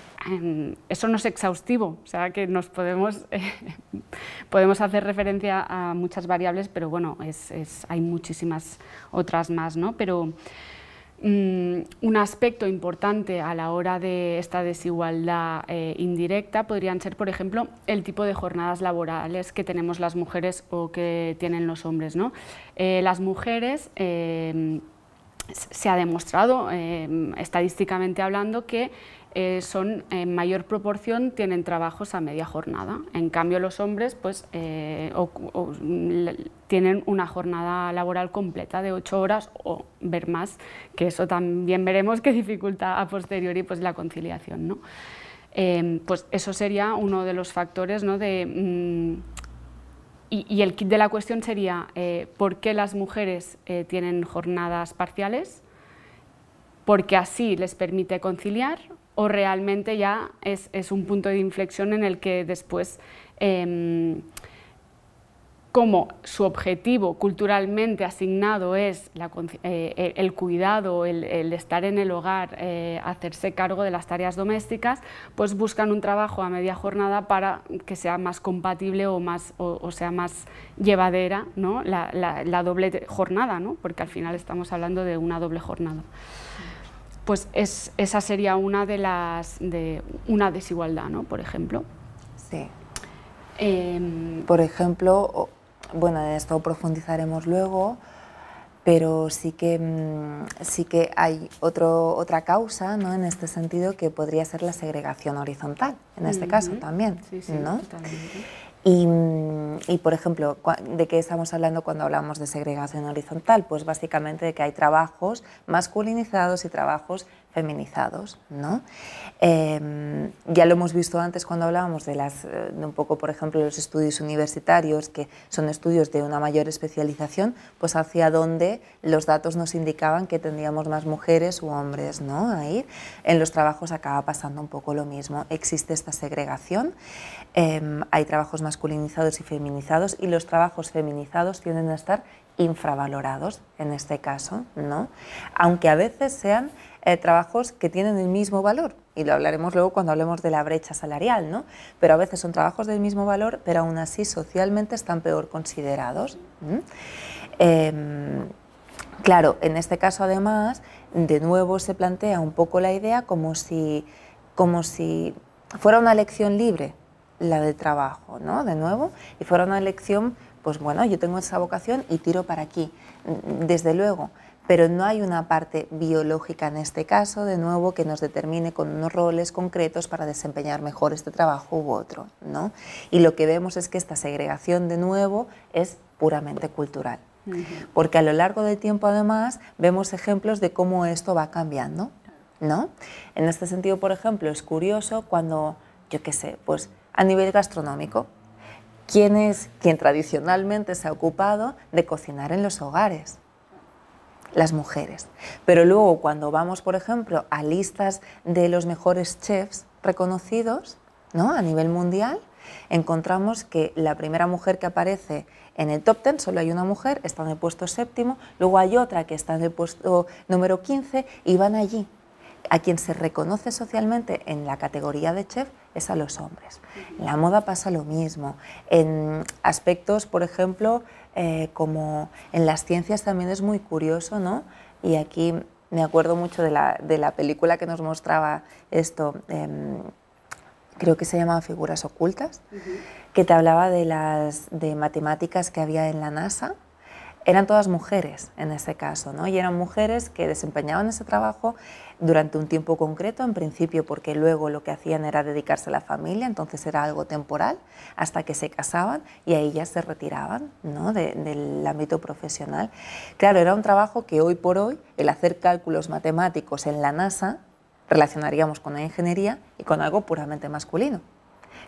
Eso no es exhaustivo, o sea que nos podemos hacer referencia a muchas variables, pero bueno, hay muchísimas otras más, ¿no? Pero un aspecto importante a la hora de esta desigualdad indirecta podrían ser, por ejemplo, el tipo de jornadas laborales que tenemos las mujeres o que tienen los hombres, ¿no? Las mujeres... se ha demostrado, estadísticamente hablando, que en mayor proporción tienen trabajos a media jornada. En cambio, los hombres pues, tienen una jornada laboral completa de 8 horas o ver más, que eso también veremos que dificulta a posteriori pues, la conciliación, ¿no? Pues eso sería uno de los factores, ¿no? Y el kit de la cuestión sería ¿por qué las mujeres tienen jornadas parciales? Porque así les permite conciliar, o realmente ya es un punto de inflexión en el que después, como su objetivo culturalmente asignado es el cuidado, el estar en el hogar, hacerse cargo de las tareas domésticas, pues buscan un trabajo a media jornada para que sea más compatible o sea más llevadera, ¿no? la doble jornada, ¿no? Porque al final estamos hablando de una doble jornada. Pues esa sería una una desigualdad, ¿no? Por ejemplo. Sí. Por ejemplo, bueno, en esto profundizaremos luego, pero sí que hay otra causa, ¿no? En este sentido, que podría ser la segregación horizontal, en este caso también, sí, ¿no? Totalmente. Y, por ejemplo, ¿de qué estamos hablando cuando hablamos de segregación horizontal? Pues básicamente de que hay trabajos masculinizados y trabajos feminizados, ¿no? Ya lo hemos visto antes cuando hablábamos de un poco, por ejemplo, los estudios universitarios, que son estudios de una mayor especialización, pues hacia donde los datos nos indicaban que tendríamos más mujeres u hombres, ¿no? A ir. En los trabajos acaba pasando un poco lo mismo. Existe esta segregación, hay trabajos masculinizados y feminizados, y los trabajos feminizados tienden a estar infravalorados en este caso, ¿no? Aunque a veces sean trabajos que tienen el mismo valor, y lo hablaremos luego cuando hablemos de la brecha salarial, ¿no? Pero a veces son trabajos del mismo valor, pero aún así socialmente están peor considerados. Claro, en este caso además, de nuevo se plantea un poco la idea como si fuera una elección libre la de trabajo, ¿no? De nuevo, y fuera una elección, pues bueno, yo tengo esa vocación y tiro para aquí, desde luego, pero no hay una parte biológica en este caso, de nuevo, que nos determine con unos roles concretos para desempeñar mejor este trabajo u otro, ¿no? Y lo que vemos es que esta segregación, de nuevo, es puramente cultural, porque a lo largo del tiempo, además, vemos ejemplos de cómo esto va cambiando, ¿no? En este sentido, por ejemplo, es curioso cuando, yo qué sé, pues a nivel gastronómico, ¿quién es quien tradicionalmente se ha ocupado de cocinar en los hogares? Las mujeres. Pero luego, cuando vamos, por ejemplo, a listas de los mejores chefs reconocidos, ¿no? A nivel mundial, encontramos que la primera mujer que aparece en el top 10, solo hay una mujer, está en el puesto 7º, luego hay otra que está en el puesto número 15 y van allí. A quien se reconoce socialmente en la categoría de chef es a los hombres. En la moda pasa lo mismo. En aspectos, por ejemplo, como en las ciencias también es muy curioso, ¿no? Y aquí me acuerdo mucho de la película que nos mostraba esto, creo que se llamaba Figuras Ocultas, que te hablaba de matemáticas que había en la NASA. Eran todas mujeres en ese caso, ¿no? Y eran mujeres que desempeñaban ese trabajo durante un tiempo concreto, en principio porque luego lo que hacían era dedicarse a la familia, entonces era algo temporal, hasta que se casaban y ahí ya se retiraban, ¿no?, del ámbito profesional. Claro, era un trabajo que hoy por hoy, el hacer cálculos matemáticos en la NASA, relacionaríamos con la ingeniería y con algo puramente masculino.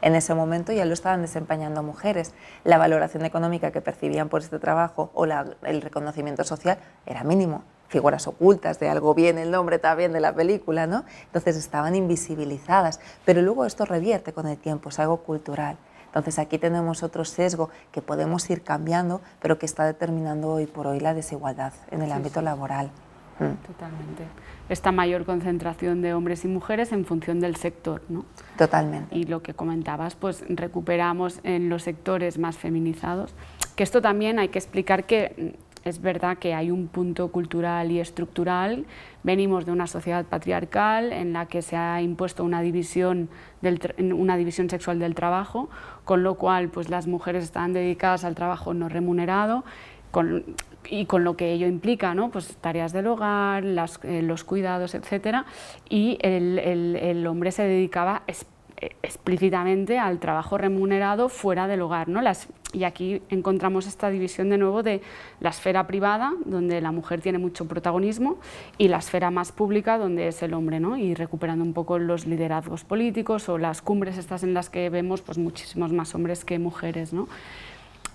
En ese momento ya lo estaban desempeñando mujeres. La valoración económica que percibían por este trabajo o el reconocimiento social era mínimo. Figuras ocultas, de algo viene el nombre también de la película, ¿no? Entonces estaban invisibilizadas, pero luego esto revierte con el tiempo, es algo cultural. Entonces aquí tenemos otro sesgo que podemos ir cambiando, pero que está determinando hoy por hoy la desigualdad en el ámbito laboral. Totalmente. Esta mayor concentración de hombres y mujeres en función del sector, ¿no? Totalmente. Y lo que comentabas, pues recuperamos en los sectores más feminizados, que esto también hay que explicar que es verdad que hay un punto cultural y estructural. Venimos de una sociedad patriarcal en la que se ha impuesto una división sexual del trabajo, con lo cual pues, las mujeres están dedicadas al trabajo no remunerado, y con lo que ello implica, ¿no? Pues tareas del hogar, los cuidados, etcétera, y el hombre se dedicaba explícitamente al trabajo remunerado fuera del hogar, ¿no? Y aquí encontramos esta división de nuevo de la esfera privada, donde la mujer tiene mucho protagonismo, y la esfera más pública, donde es el hombre, ¿no? Y recuperando un poco los liderazgos políticos o las cumbres estas en las que vemos pues, muchísimos más hombres que mujeres, ¿no?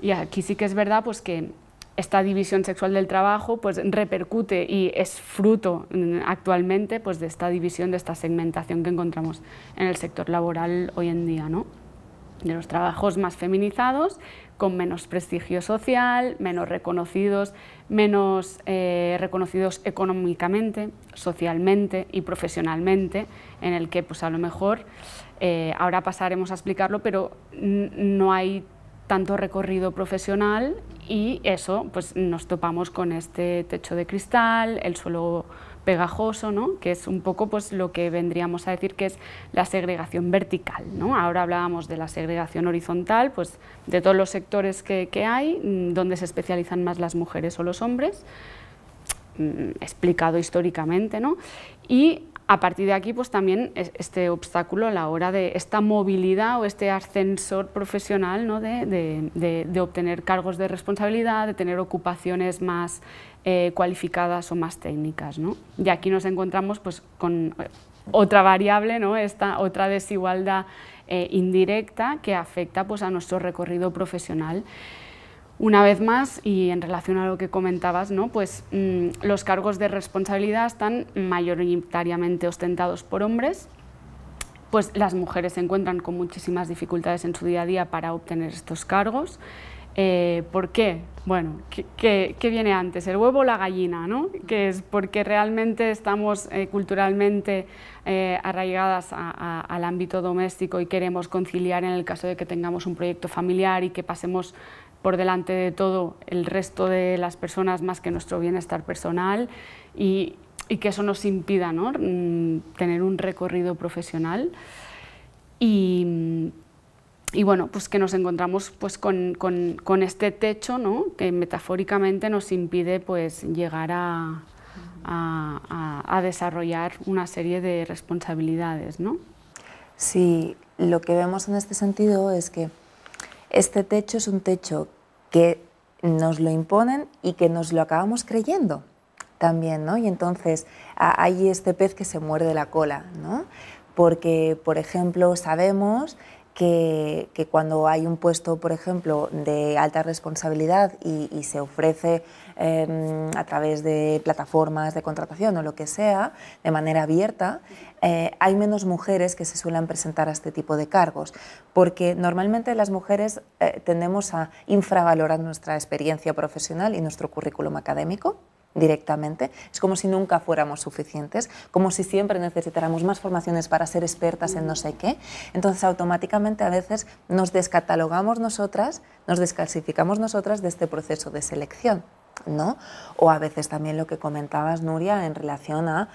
Y aquí sí que es verdad pues, que esta división sexual del trabajo pues, repercute y es fruto actualmente pues, de esta división, de esta segmentación que encontramos en el sector laboral hoy en día, ¿no? De los trabajos más feminizados, con menos prestigio social, menos reconocidos económicamente, socialmente y profesionalmente, en el que pues, a lo mejor, ahora pasaremos a explicarlo, pero no hay tanto recorrido profesional y eso, pues nos topamos con este techo de cristal, el suelo pegajoso, ¿no? Que es un poco pues, lo que vendríamos a decir que es la segregación vertical, ¿no? Ahora hablábamos de la segregación horizontal, pues de todos los sectores que hay, donde se especializan más las mujeres o los hombres, explicado históricamente, ¿no? Y a partir de aquí, pues también este obstáculo a la hora de esta movilidad o este ascensor profesional, ¿no? de obtener cargos de responsabilidad, de tener ocupaciones más cualificadas o más técnicas, ¿no? Y aquí nos encontramos pues, con otra variable, ¿no? Esta otra desigualdad indirecta que afecta pues, a nuestro recorrido profesional. Una vez más, y en relación a lo que comentabas, ¿no? Pues, los cargos de responsabilidad están mayoritariamente ostentados por hombres, pues las mujeres se encuentran con muchísimas dificultades en su día a día para obtener estos cargos. ¿Por qué? Bueno, ¿qué viene antes, el huevo o la gallina, ¿no? Que es porque realmente estamos culturalmente arraigadas al ámbito doméstico y queremos conciliar en el caso de que tengamos un proyecto familiar y que pasemos por delante de todo el resto de las personas más que nuestro bienestar personal y que eso nos impida, ¿no? Tener un recorrido profesional y bueno, pues que nos encontramos pues, con este techo, ¿no? Que metafóricamente nos impide pues, llegar a desarrollar una serie de responsabilidades, ¿no? Sí, lo que vemos en este sentido es que este techo es un techo que nos lo imponen y que nos lo acabamos creyendo también, ¿no? Y entonces hay este pez que se muerde la cola, ¿no? Porque, por ejemplo, sabemos que cuando hay un puesto, por ejemplo, de alta responsabilidad y se ofrece a través de plataformas de contratación o lo que sea, de manera abierta, hay menos mujeres que se suelen presentar a este tipo de cargos, porque normalmente las mujeres tendemos a infravalorar nuestra experiencia profesional y nuestro currículum académico directamente. Es como si nunca fuéramos suficientes, como si siempre necesitáramos más formaciones para ser expertas en no sé qué. Entonces automáticamente a veces nos descatalogamos nosotras, nos desclasificamos nosotras de este proceso de selección, ¿no? O a veces también lo que comentabas, Nuria, en relación a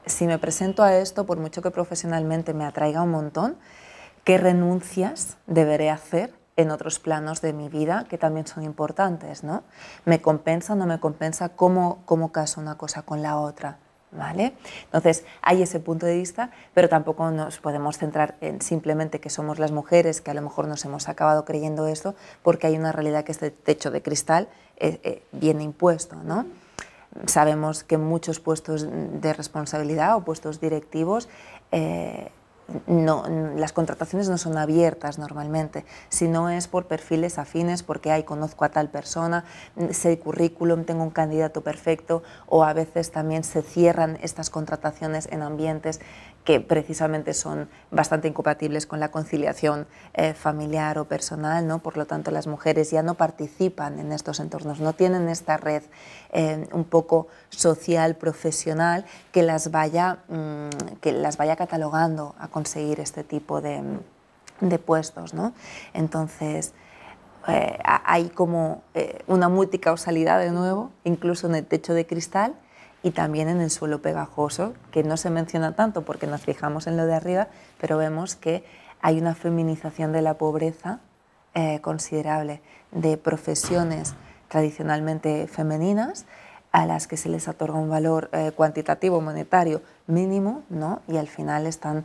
si me presento a esto, por mucho que profesionalmente me atraiga un montón, ¿qué renuncias deberé hacer en otros planos de mi vida que también son importantes, ¿no? ¿Me compensa o no me compensa? ¿Cómo caso una cosa con la otra? ¿vale? Entonces, hay ese punto de vista, pero tampoco nos podemos centrar en simplemente que somos las mujeres, que a lo mejor nos hemos acabado creyendo esto, porque hay una realidad que este techo de cristal viene impuesto, ¿no? Sabemos que muchos puestos de responsabilidad o puestos directivos las contrataciones no son abiertas normalmente, si no es por perfiles afines, porque conozco a tal persona, sé el currículum, tengo un candidato perfecto, o a veces también se cierran estas contrataciones en ambientes que precisamente son bastante incompatibles con la conciliación familiar o personal, ¿no? Por lo tanto, las mujeres ya no participan en estos entornos, no tienen esta red un poco social, profesional, que las vaya catalogando a conseguir este tipo de puestos, ¿no? Entonces, hay como una multicausalidad de nuevo, incluso en el techo de cristal, y también en el suelo pegajoso, que no se menciona tanto porque nos fijamos en lo de arriba, pero vemos que hay una feminización de la pobreza considerable, de profesiones tradicionalmente femeninas a las que se les otorga un valor cuantitativo, monetario mínimo, ¿no? Y al final están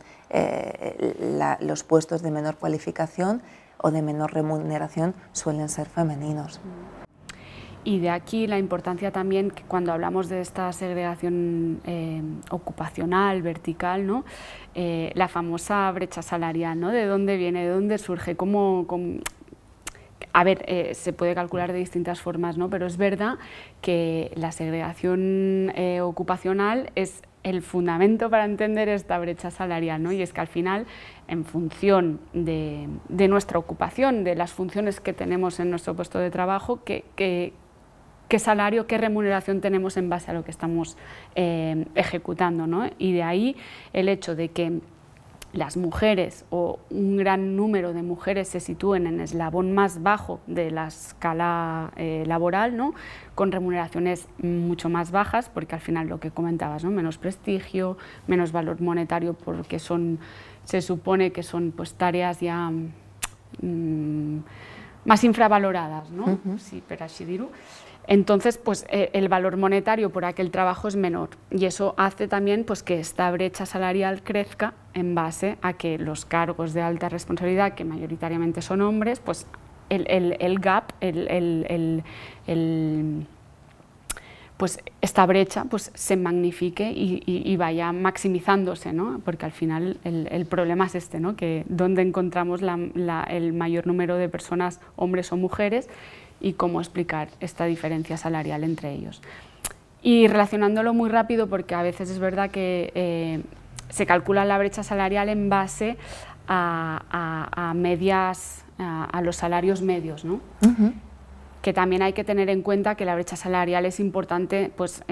los puestos de menor cualificación o de menor remuneración suelen ser femeninos. Y de aquí la importancia también que cuando hablamos de esta segregación ocupacional, vertical, ¿no? La famosa brecha salarial, ¿no? ¿De dónde viene? ¿De dónde surge? A ver, se puede calcular de distintas formas, ¿no? Pero es verdad que la segregación ocupacional es el fundamento para entender esta brecha salarial, ¿no? Y es que al final, en función de nuestra ocupación, de las funciones que tenemos en nuestro puesto de trabajo, qué salario, qué remuneración tenemos en base a lo que estamos ejecutando, ¿no? Y de ahí el hecho de que las mujeres o un gran número de mujeres se sitúen en el eslabón más bajo de la escala laboral, ¿no? Con remuneraciones mucho más bajas, porque al final lo que comentabas, ¿no? Menos prestigio, menos valor monetario, porque se supone que son pues, tareas ya más infravaloradas, ¿no? Sí, per així dir-ho. Entonces, pues, el valor monetario por aquel trabajo es menor y eso hace también pues, que esta brecha salarial crezca en base a que los cargos de alta responsabilidad, que mayoritariamente son hombres, pues el gap, pues esta brecha pues, se magnifique y vaya maximizándose, ¿no? Porque al final el problema es este, ¿no? Que dónde encontramos el mayor número de personas, hombres o mujeres, y cómo explicar esta diferencia salarial entre ellos. Y relacionándolo muy rápido, porque a veces es verdad que se calcula la brecha salarial en base a los salarios medios, ¿no? Que también hay que tener en cuenta que la brecha salarial es importante pues,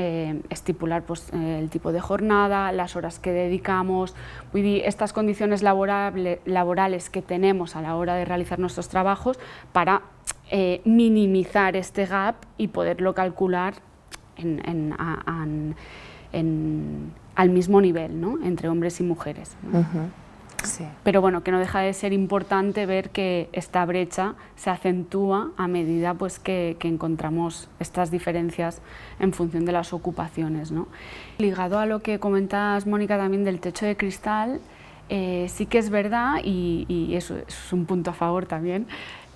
estipular pues, el tipo de jornada, las horas que dedicamos, estas condiciones laborales que tenemos a la hora de realizar nuestros trabajos para minimizar este gap y poderlo calcular al mismo nivel, ¿no? Entre hombres y mujeres, ¿no? Sí. Pero bueno, que no deja de ser importante ver que esta brecha se acentúa a medida pues, que encontramos estas diferencias en función de las ocupaciones, ¿no? Ligado a lo que comentas, Mónica, también del techo de cristal, sí que es verdad, y eso es un punto a favor también,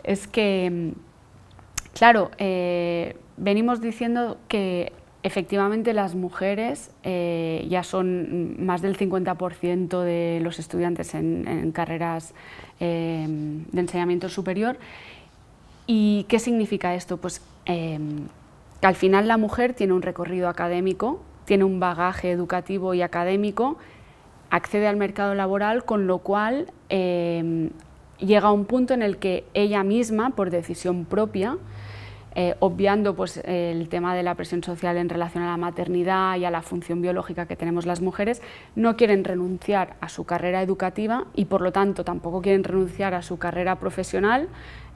es que, claro, venimos diciendo que efectivamente las mujeres ya son más del 50% de los estudiantes en carreras de enseñamiento superior. ¿Y qué significa esto? Pues que al final la mujer tiene un recorrido académico, tiene un bagaje educativo y académico, accede al mercado laboral, con lo cual llega a un punto en el que ella misma, por decisión propia, obviando pues, el tema de la presión social en relación a la maternidad y a la función biológica que tenemos las mujeres, no quieren renunciar a su carrera educativa y por lo tanto tampoco quieren renunciar a su carrera profesional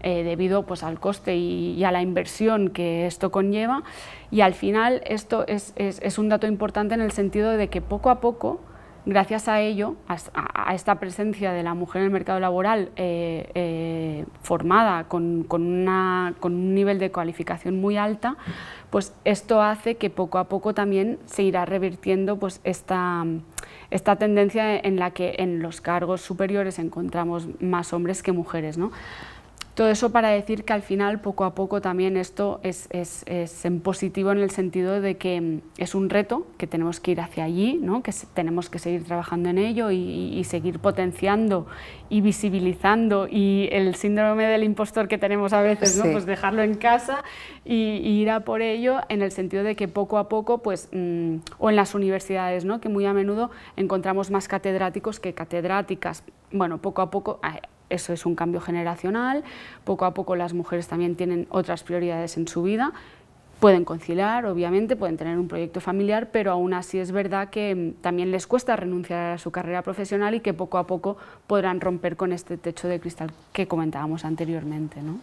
debido pues, al coste y a la inversión que esto conlleva, y al final esto es un dato importante en el sentido de que poco a poco, gracias a ello, a esta presencia de la mujer en el mercado laboral formada con un nivel de cualificación muy alta, pues esto hace que poco a poco también se irá revirtiendo pues esta tendencia en la que en los cargos superiores encontramos más hombres que mujeres, ¿no? Todo eso para decir que al final, poco a poco, también esto es en positivo en el sentido de que es un reto, que tenemos que ir hacia allí, ¿no? Que tenemos que seguir trabajando en ello y seguir potenciando y visibilizando, y el síndrome del impostor que tenemos a veces, ¿no? Pues dejarlo en casa y ir a por ello, en el sentido de que poco a poco, pues, o en las universidades, ¿no? Que muy a menudo encontramos más catedráticos que catedráticas. Bueno, poco a poco... Eso es un cambio generacional, poco a poco las mujeres también tienen otras prioridades en su vida, pueden conciliar, obviamente, pueden tener un proyecto familiar, pero aún así es verdad que también les cuesta renunciar a su carrera profesional y que poco a poco podrán romper con este techo de cristal que comentábamos anteriormente, ¿no?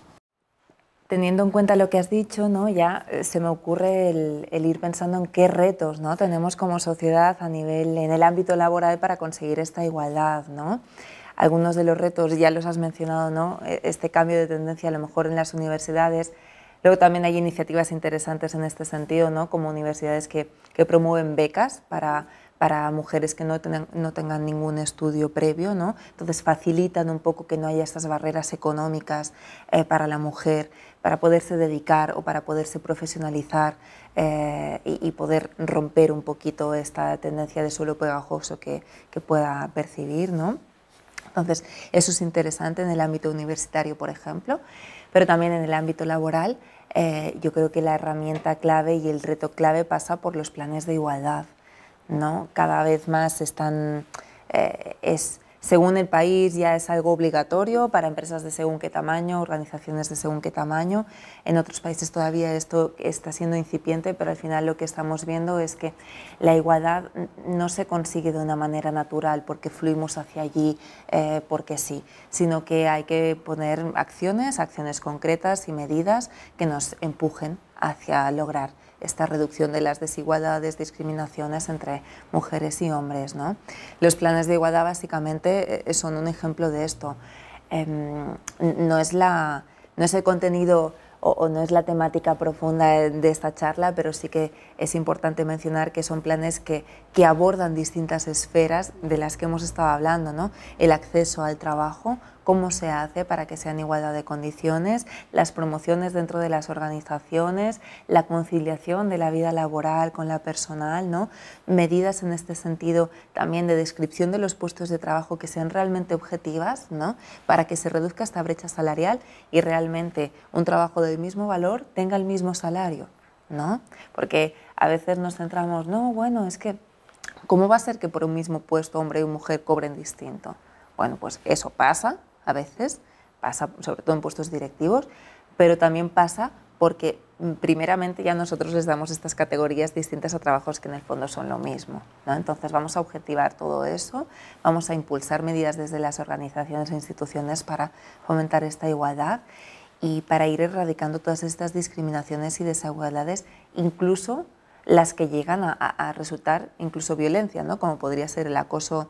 Teniendo en cuenta lo que has dicho, ¿no? Ya se me ocurre el ir pensando en qué retos, ¿no? tenemos como sociedad a nivel, en el ámbito laboral para conseguir esta igualdad, ¿no? Algunos de los retos ya los has mencionado, ¿no? Este cambio de tendencia a lo mejor en las universidades. Luego también hay iniciativas interesantes en este sentido, ¿no? Como universidades que promueven becas para mujeres que no tengan ningún estudio previo, ¿no? Entonces facilitan un poco que no haya estas barreras económicas para la mujer, para poderse dedicar o para poderse profesionalizar y poder romper un poquito esta tendencia de suelo pegajoso que pueda percibir, ¿no? Entonces, eso es interesante en el ámbito universitario, por ejemplo, pero también en el ámbito laboral. Yo creo que la herramienta clave y el reto clave pasa por los planes de igualdad, ¿no? Cada vez más según el país ya es algo obligatorio para empresas de según qué tamaño, organizaciones de según qué tamaño. En otros países todavía esto está siendo incipiente, pero al final lo que estamos viendo es que la igualdad no se consigue de una manera natural porque fluimos hacia allí porque sí, sino que hay que poner acciones concretas y medidas que nos empujen hacia lograr esta reducción de las desigualdades, discriminaciones entre mujeres y hombres, ¿no? Los planes de igualdad básicamente son un ejemplo de esto. No es el contenido o no es la temática profunda de esta charla, pero sí que es importante mencionar que son planes que abordan distintas esferas de las que hemos estado hablando, ¿no? El acceso al trabajo, cómo se hace para que sea en igualdad de condiciones, las promociones dentro de las organizaciones, la conciliación de la vida laboral con la personal, ¿no? Medidas en este sentido también de descripción de los puestos de trabajo que sean realmente objetivas, ¿no? Para que se reduzca esta brecha salarial y realmente un trabajo del mismo valor tenga el mismo salario, ¿no? Porque a veces nos centramos, no, bueno, es que ¿cómo va a ser que por un mismo puesto hombre y mujer cobren distinto? Bueno, pues eso pasa. A veces pasa sobre todo en puestos directivos, pero también pasa porque primeramente ya nosotros les damos estas categorías distintas a trabajos que en el fondo son lo mismo, ¿no? Entonces vamos a objetivar todo eso, vamos a impulsar medidas desde las organizaciones e instituciones para fomentar esta igualdad y para ir erradicando todas estas discriminaciones y desigualdades, incluso las que llegan a resultar incluso violencia, ¿no? Como podría ser el acoso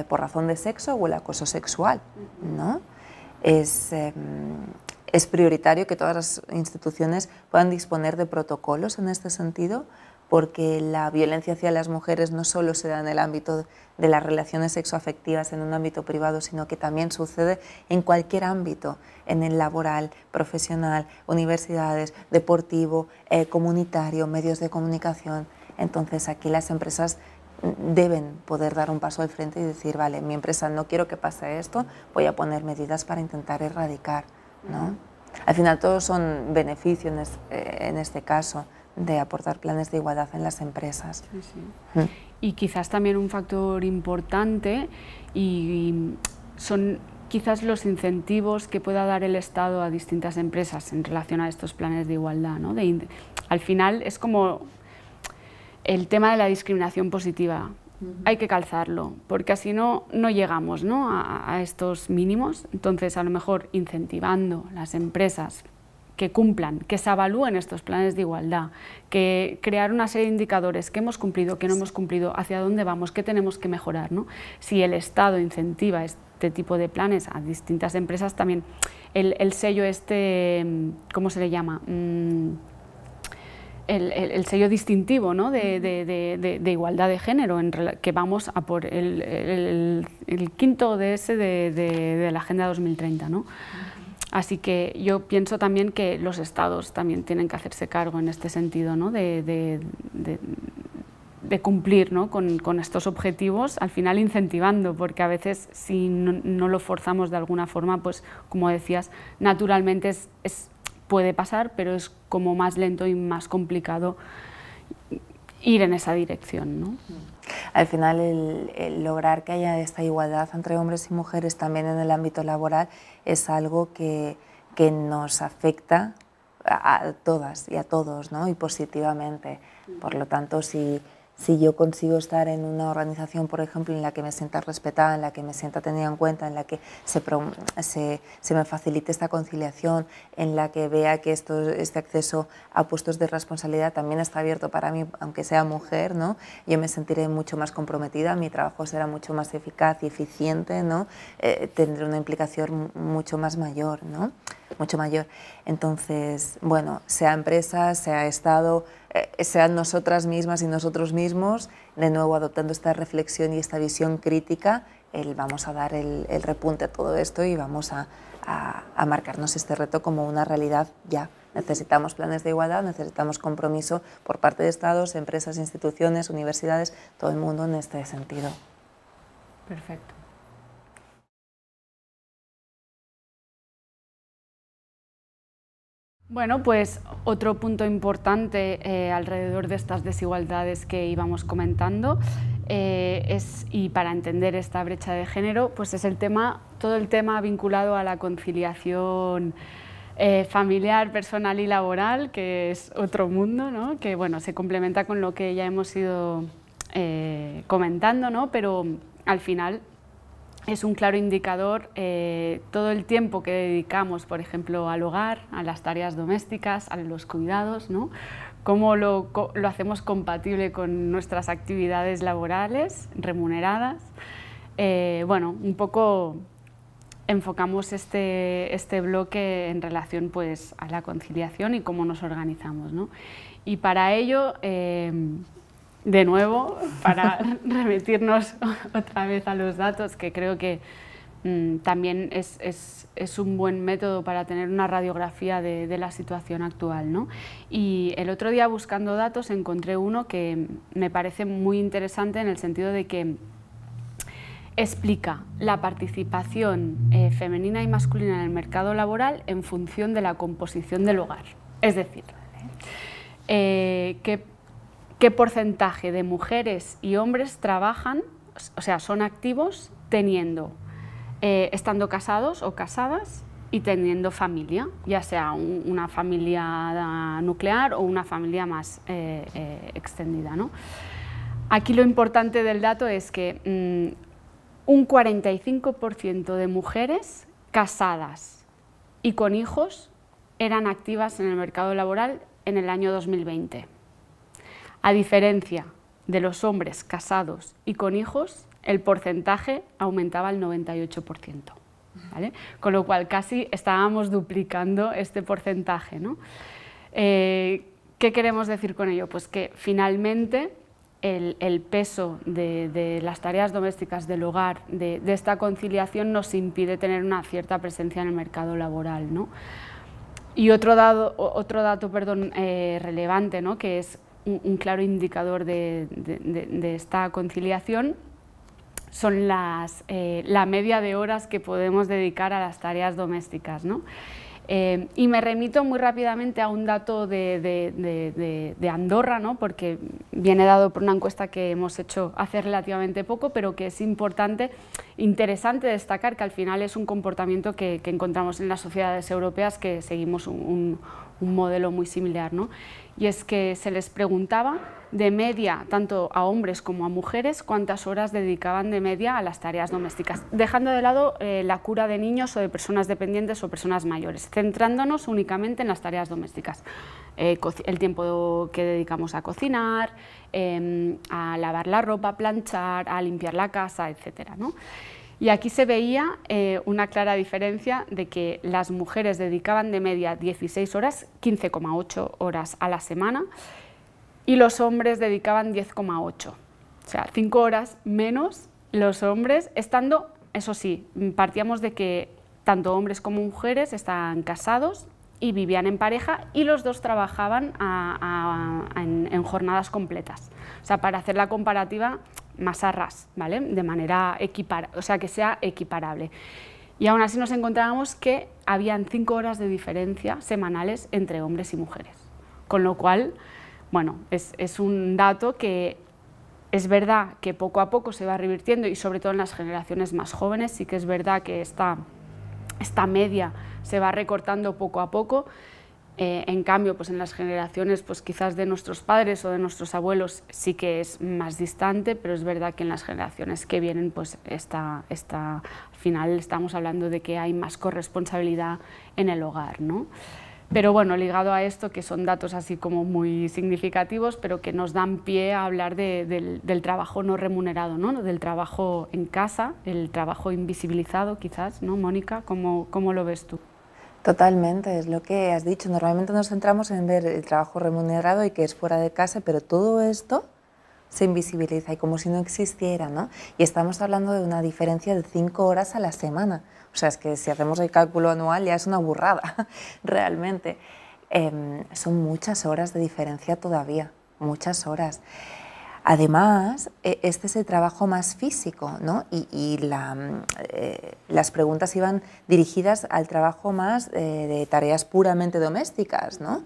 por razón de sexo o el acoso sexual, ¿no? Es prioritario que todas las instituciones puedan disponer de protocolos en este sentido, porque la violencia hacia las mujeres no solo se da en el ámbito de las relaciones sexoafectivas, en un ámbito privado, sino que también sucede en cualquier ámbito, en el laboral, profesional, universidades, deportivo, comunitario, medios de comunicación. Entonces aquí las empresas deben poder dar un paso al frente y decir, vale, mi empresa no quiero que pase esto, voy a poner medidas para intentar erradicar, ¿no? Al final todos son beneficios en este caso de aportar planes de igualdad en las empresas. Sí, sí. Y quizás también un factor importante y son quizás los incentivos que pueda dar el Estado a distintas empresas en relación a estos planes de igualdad, ¿no? Al final es como el tema de la discriminación positiva. Hay que calzarlo, porque así no llegamos, ¿no? a estos mínimos. Entonces, a lo mejor incentivando las empresas que cumplan, que se evalúen estos planes de igualdad, que crear una serie de indicadores, qué hemos cumplido, qué no hemos cumplido, hacia dónde vamos, qué tenemos que mejorar, ¿no? Si el Estado incentiva este tipo de planes a distintas empresas, también el sello ¿cómo se le llama? El sello distintivo, ¿no? de igualdad de género, que vamos a por el quinto ODS de la Agenda 2030, ¿no? Así que yo pienso también que los estados también tienen que hacerse cargo en este sentido, ¿no? de cumplir, ¿no? con estos objetivos, al final incentivando, porque a veces si no lo forzamos de alguna forma, pues como decías, naturalmente puede pasar, pero es como más lento y más complicado ir en esa dirección, ¿no? Al final, el lograr que haya esta igualdad entre hombres y mujeres también en el ámbito laboral es algo que nos afecta a todas y a todos, ¿no? Y positivamente. Por lo tanto, si yo consigo estar en una organización, por ejemplo, en la que me sienta respetada, en la que me sienta tenida en cuenta, en la que se me facilite esta conciliación, en la que vea que este acceso a puestos de responsabilidad también está abierto para mí, aunque sea mujer, ¿no? Yo me sentiré mucho más comprometida, mi trabajo será mucho más eficaz y eficiente, ¿no? Tendré una implicación mucho más mayor, ¿no? Mucho mayor. Entonces, bueno, sea empresa, sea Estado, sean nosotras mismas y nosotros mismos, de nuevo adoptando esta reflexión y esta visión crítica, vamos a dar el repunte a todo esto y vamos a marcarnos este reto como una realidad ya. Necesitamos planes de igualdad, necesitamos compromiso por parte de Estados, empresas, instituciones, universidades, todo el mundo en este sentido. Perfecto. Bueno, pues otro punto importante alrededor de estas desigualdades que íbamos comentando y para entender esta brecha de género, pues es todo el tema vinculado a la conciliación familiar, personal y laboral, que es otro mundo, ¿no? Que bueno, se complementa con lo que ya hemos ido comentando, ¿no? Pero al final es un claro indicador todo el tiempo que dedicamos, por ejemplo, al hogar, a las tareas domésticas, a los cuidados, ¿no? Cómo lo hacemos compatible con nuestras actividades laborales remuneradas. Bueno, un poco enfocamos este bloque en relación pues, a la conciliación y cómo nos organizamos, ¿no? Y para ello, de nuevo, para remitirnos otra vez a los datos, que creo que también es un buen método para tener una radiografía de la situación actual, ¿no? Y el otro día, buscando datos, encontré uno que me parece muy interesante en el sentido de que explica la participación femenina y masculina en el mercado laboral en función de la composición del hogar. Es decir, ¿qué porcentaje de mujeres y hombres trabajan, o sea, son activos estando casados o casadas y teniendo familia, ya sea una familia nuclear o una familia más extendida, ¿no? Aquí lo importante del dato es que un 45% de mujeres casadas y con hijos eran activas en el mercado laboral en el año 2020. A diferencia de los hombres casados y con hijos, el porcentaje aumentaba al 98%. ¿Vale? Con lo cual casi estábamos duplicando este porcentaje, ¿no? ¿Qué queremos decir con ello? Pues que finalmente el peso de las tareas domésticas del hogar, de esta conciliación, nos impide tener una cierta presencia en el mercado laboral, ¿no? Y otro dato relevante, ¿no? Que es un claro indicador de esta conciliación, son la media de horas que podemos dedicar a las tareas domésticas, ¿no? Y me remito muy rápidamente a un dato de Andorra, ¿no? Porque viene dado por una encuesta que hemos hecho hace relativamente poco, pero que es interesante destacar, que al final es un comportamiento que encontramos en las sociedades europeas, que seguimos un un modelo muy similar, ¿no? Y es que se les preguntaba de media, tanto a hombres como a mujeres, cuántas horas dedicaban de media a las tareas domésticas, dejando de lado la cura de niños o de personas dependientes o personas mayores, centrándonos únicamente en las tareas domésticas. El tiempo que dedicamos a cocinar, a lavar la ropa, a planchar, a limpiar la casa, etcétera, ¿no? Y aquí se veía una clara diferencia de que las mujeres dedicaban de media 16 horas, 15,8 horas a la semana, y los hombres dedicaban 10,8. O sea, 5 horas menos los hombres, estando, eso sí, partíamos de que tanto hombres como mujeres estaban casados y vivían en pareja y los dos trabajaban en jornadas completas. O sea, para hacer la comparativa más a ras, ¿vale? De manera o sea, que sea equiparable. Y aún así nos encontrábamos que habían 5 horas de diferencia semanales entre hombres y mujeres. Con lo cual, bueno, es un dato que es verdad que poco a poco se va revirtiendo y sobre todo en las generaciones más jóvenes sí que es verdad que esta media se va recortando poco a poco. En cambio, pues en las generaciones pues quizás de nuestros padres o de nuestros abuelos sí que es más distante, pero es verdad que en las generaciones que vienen pues al final estamos hablando de que hay más corresponsabilidad en el hogar, ¿no? Pero bueno, ligado a esto, que son datos así como muy significativos, pero que nos dan pie a hablar del trabajo no remunerado, ¿no? Del trabajo en casa, el trabajo invisibilizado quizás, ¿no, Mónica? ¿Cómo lo ves tú? Totalmente, es lo que has dicho. Normalmente nos centramos en ver el trabajo remunerado y que es fuera de casa, pero todo esto se invisibiliza y como si no existiera, ¿no? Y estamos hablando de una diferencia de 5 horas a la semana. O sea, es que si hacemos el cálculo anual ya es una burrada, realmente. Son muchas horas de diferencia todavía, muchas horas. Además, este es el trabajo más físico, ¿no? Y las preguntas iban dirigidas al trabajo más de tareas puramente domésticas, ¿no?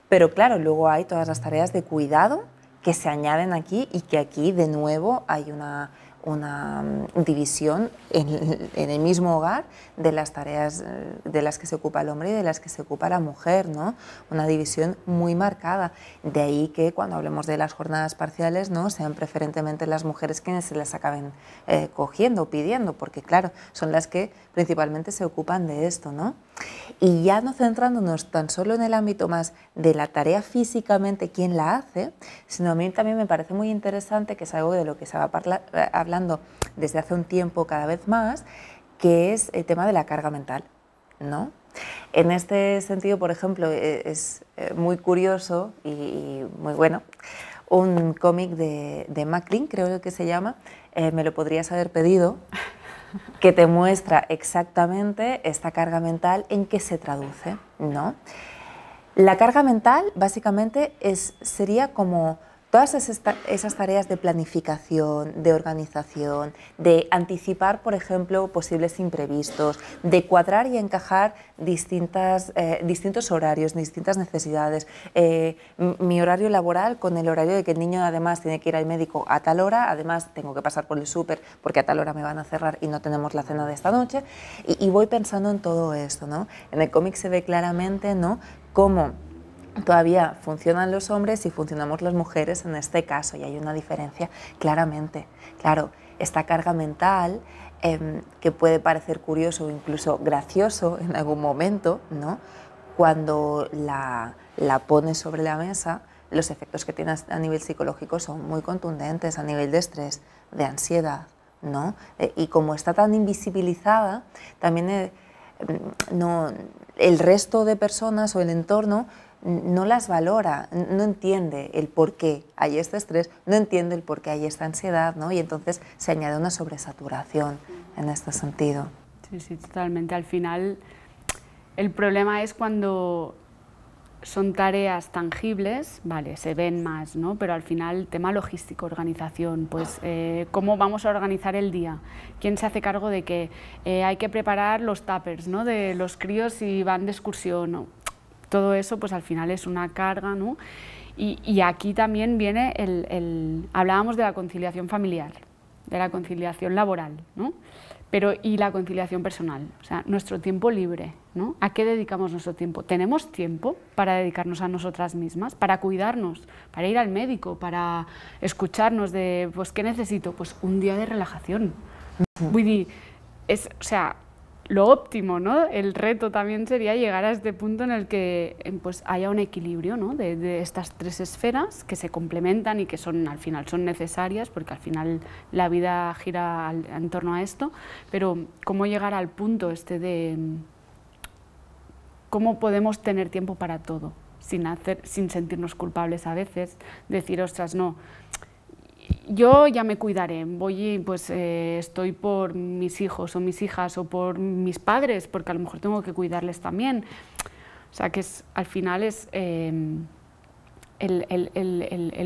Pero claro, luego hay todas las tareas de cuidado que se añaden aquí y que aquí de nuevo hay una división en el mismo hogar de las tareas de las que se ocupa el hombre y de las que se ocupa la mujer, ¿no? Una división muy marcada. De ahí que cuando hablemos de las jornadas parciales, ¿no? Sean preferentemente las mujeres quienes se las acaben cogiendo o pidiendo, porque claro, son las que principalmente se ocupan de esto, ¿no? Y ya no centrándonos tan solo en el ámbito más de la tarea físicamente, quién la hace, sino a mí también me parece muy interesante, que es algo de lo que se va hablando desde hace un tiempo cada vez más, que es el tema de la carga mental, ¿no? En este sentido, por ejemplo, es muy curioso y muy bueno un cómic de Maclean, creo que se llama, me lo podrías haber pedido, que te muestra exactamente esta carga mental en qué se traduce, ¿no? La carga mental básicamente sería como todas esas tareas de planificación, de organización, de anticipar, por ejemplo, posibles imprevistos, de cuadrar y encajar distintos horarios, distintas necesidades. Mi horario laboral con el horario de que el niño además tiene que ir al médico a tal hora, además tengo que pasar por el súper porque a tal hora me van a cerrar y no tenemos la cena de esta noche. Y voy pensando en todo esto, ¿no? En el cómic se ve claramente, ¿no?, cómo todavía funcionan los hombres y funcionamos las mujeres en este caso, y hay una diferencia claramente. Claro, esta carga mental, que puede parecer curioso o incluso gracioso en algún momento, ¿no?, cuando la pones sobre la mesa, los efectos que tiene a nivel psicológico son muy contundentes, a nivel de estrés, de ansiedad, ¿no? Y como está tan invisibilizada, también el resto de personas o el entorno no las valora, no entiende el por qué hay este estrés, no entiende el por qué hay esta ansiedad, ¿no? Y entonces se añade una sobresaturación en este sentido. Sí, sí, totalmente. Al final, el problema es cuando son tareas tangibles, vale, se ven más, ¿no? Pero al final, tema logístico, organización, pues cómo vamos a organizar el día, quién se hace cargo de que hay que preparar los tuppers, ¿no?, de los críos si van de excursión, ¿no? Todo eso pues al final es una carga, ¿no? Y aquí también viene hablábamos de la conciliación familiar, de la conciliación laboral, ¿no? Pero ¿y la conciliación personal? O sea, nuestro tiempo libre, ¿no? ¿A qué dedicamos nuestro tiempo? ¿Tenemos tiempo para dedicarnos a nosotras mismas, para cuidarnos, para ir al médico, para escucharnos de, pues, ¿qué necesito? Pues un día de relajación. Vull dir, o sea, lo óptimo, ¿no? El reto también sería llegar a este punto en el que pues, haya un equilibrio, ¿no? de estas tres esferas que se complementan y que son, al final son necesarias, porque al final la vida gira en torno a esto, pero cómo llegar al punto este de cómo podemos tener tiempo para todo, sin sentirnos culpables a veces, decir, ostras, no, yo ya me cuidaré, pues estoy por mis hijos o mis hijas o por mis padres, porque a lo mejor tengo que cuidarles también. O sea, que al final es el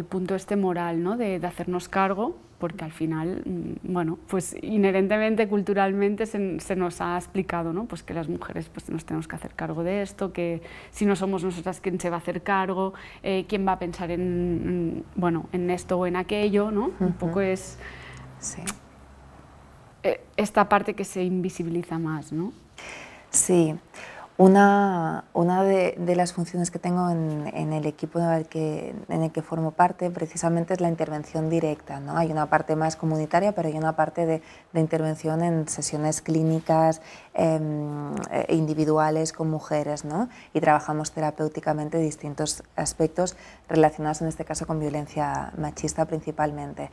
punto este moral, ¿no? de hacernos cargo, porque al final, bueno, pues inherentemente, culturalmente se nos ha explicado, ¿no? Pues que las mujeres pues, nos tenemos que hacer cargo de esto, que si no somos nosotras, ¿quién se va a hacer cargo? ¿Quién va a pensar bueno, en esto o en aquello? ¿No? Un poco es sí. Esta parte que se invisibiliza más, ¿no? Sí. Una de las funciones que tengo en el equipo en el que formo parte precisamente es la intervención directa, ¿no? Hay una parte más comunitaria, pero hay una parte de intervención en sesiones clínicas individuales con mujeres, ¿no? Y trabajamos terapéuticamente distintos aspectos relacionados en este caso con violencia machista principalmente.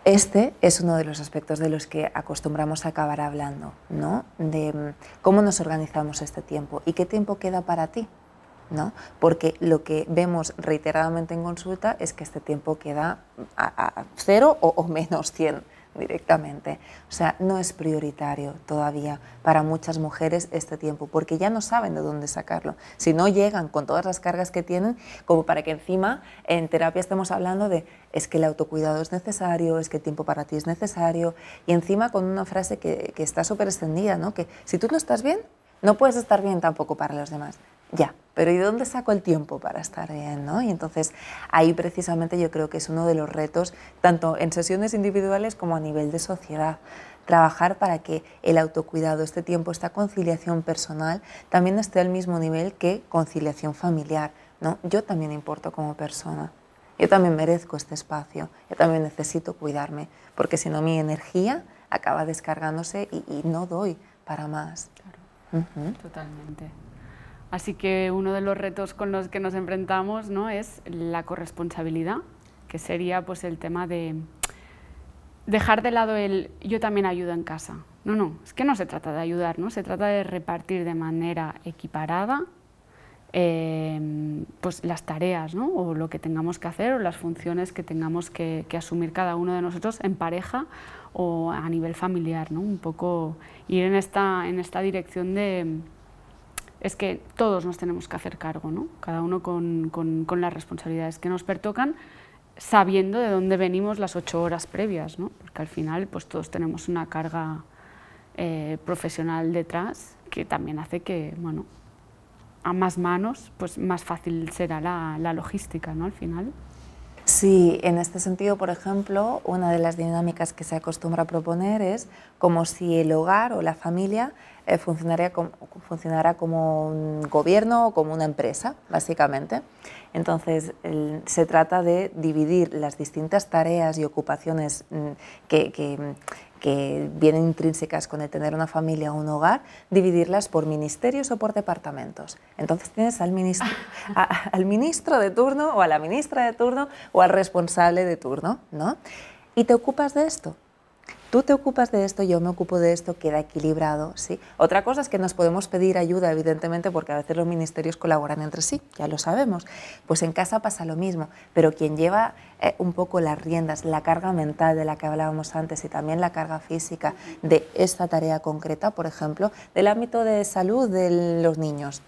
Este es uno de los aspectos de los que acostumbramos a acabar hablando, ¿no? De cómo nos organizamos este tiempo y qué tiempo queda para ti, ¿no? Porque lo que vemos reiteradamente en consulta es que este tiempo queda a 0 o menos 100 directamente. O sea, no es prioritario todavía para muchas mujeres este tiempo, porque ya no saben de dónde sacarlo. Si no llegan con todas las cargas que tienen, como para que encima en terapia estemos hablando de es que el autocuidado es necesario, es que el tiempo para ti es necesario, y encima con una frase que está súper extendida, ¿no? Que si tú no estás bien, no puedes estar bien tampoco para los demás. Ya, pero ¿y de dónde saco el tiempo para estar bien, ¿no? Y entonces ahí precisamente yo creo que es uno de los retos, tanto en sesiones individuales como a nivel de sociedad, trabajar para que el autocuidado, este tiempo, esta conciliación personal también esté al mismo nivel que conciliación familiar, ¿no? Yo también importo como persona, yo también merezco este espacio, yo también necesito cuidarme, porque si no mi energía acaba descargándose y no doy para más. Claro. Totalmente. Así que uno de los retos con los que nos enfrentamos, ¿no? es la corresponsabilidad, que sería pues, el tema de dejar de lado el yo también ayudo en casa. No, es que no se trata de ayudar, ¿no? Se trata de repartir de manera equiparada pues, las tareas, ¿no? o lo que tengamos que hacer o las funciones que tengamos que asumir cada uno de nosotros en pareja o a nivel familiar, ¿no? Un poco ir en esta dirección de... Es que todos nos tenemos que hacer cargo, ¿no? Cada uno con las responsabilidades que nos pertocan, sabiendo de dónde venimos las 8 horas previas, ¿no? Porque al final pues, todos tenemos una carga profesional detrás que también hace que, bueno, a más manos, pues más fácil será la logística, ¿no? Al final. Sí, en este sentido, por ejemplo, una de las dinámicas que se acostumbra a proponer es como si el hogar o la familia funcionara como un gobierno o como una empresa, básicamente. Entonces, se trata de dividir las distintas tareas y ocupaciones que vienen intrínsecas con el tener una familia o un hogar, dividirlas por ministerios o por departamentos. Entonces tienes al ministro de turno o a la ministra de turno o al responsable de turno, ¿no? Y te ocupas de esto. Tú te ocupas de esto, yo me ocupo de esto, queda equilibrado, ¿sí? Otra cosa es que nos podemos pedir ayuda, evidentemente, porque a veces los ministerios colaboran entre sí, ya lo sabemos. Pues en casa pasa lo mismo, pero quien lleva un poco las riendas, la carga mental de la que hablábamos antes y también la carga física de esta tarea concreta, por ejemplo, del ámbito de salud de los niños,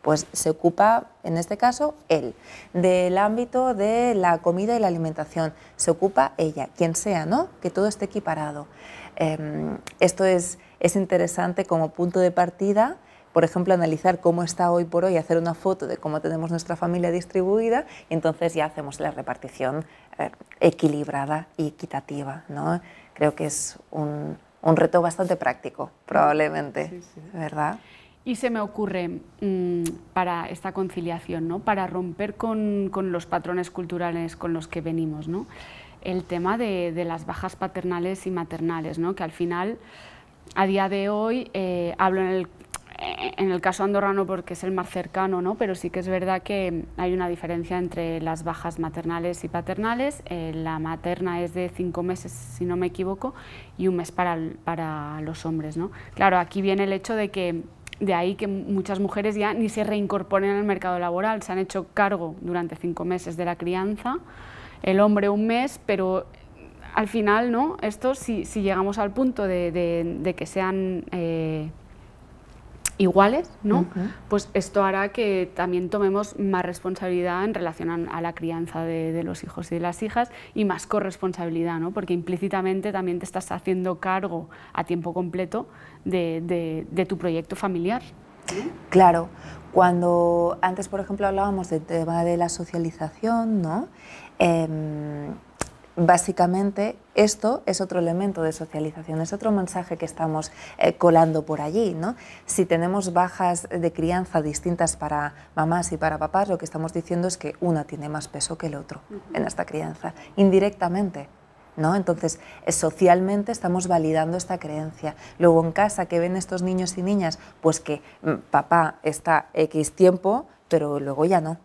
pues se ocupa, en este caso, él. Del ámbito de la comida y la alimentación, se ocupa ella, quien sea, ¿no? Que todo esté equiparado. Esto es interesante como punto de partida por ejemplo, analizar cómo está hoy por hoy, hacer una foto de cómo tenemos nuestra familia distribuida y entonces ya hacemos la repartición equilibrada y equitativa, ¿no? Creo que es un reto bastante práctico, probablemente, sí, sí. ¿Verdad? Y se me ocurre para esta conciliación, ¿no? Para romper con los patrones culturales con los que venimos, ¿no? El tema de las bajas paternales y maternales, ¿no? Que al final, a día de hoy, hablo en el caso andorrano porque es el más cercano, ¿no? Pero sí que es verdad que hay una diferencia entre las bajas maternales y paternales. La materna es de 5 meses, si no me equivoco, y 1 mes para los hombres, ¿no? Claro, aquí viene el hecho de ahí que muchas mujeres ya ni se reincorporen al mercado laboral, se han hecho cargo durante 5 meses de la crianza, el hombre 1 mes, pero al final, ¿no? Esto, si llegamos al punto de que sean iguales, ¿no? Pues esto hará que también tomemos más responsabilidad en relación a la crianza de los hijos y de las hijas y más corresponsabilidad, ¿no? Porque implícitamente también te estás haciendo cargo a tiempo completo de tu proyecto familiar. Claro, cuando antes, por ejemplo, hablábamos del tema de la socialización, ¿no? Básicamente, esto es otro elemento de socialización, es otro mensaje que estamos colando por allí, ¿no? Si tenemos bajas de crianza distintas para mamás y para papás, lo que estamos diciendo es que una tiene más peso que el otro en esta crianza, indirectamente, ¿no? Entonces, socialmente estamos validando esta creencia. Luego, en casa, ¿qué ven estos niños y niñas? Pues que papá está X tiempo, pero luego ya no.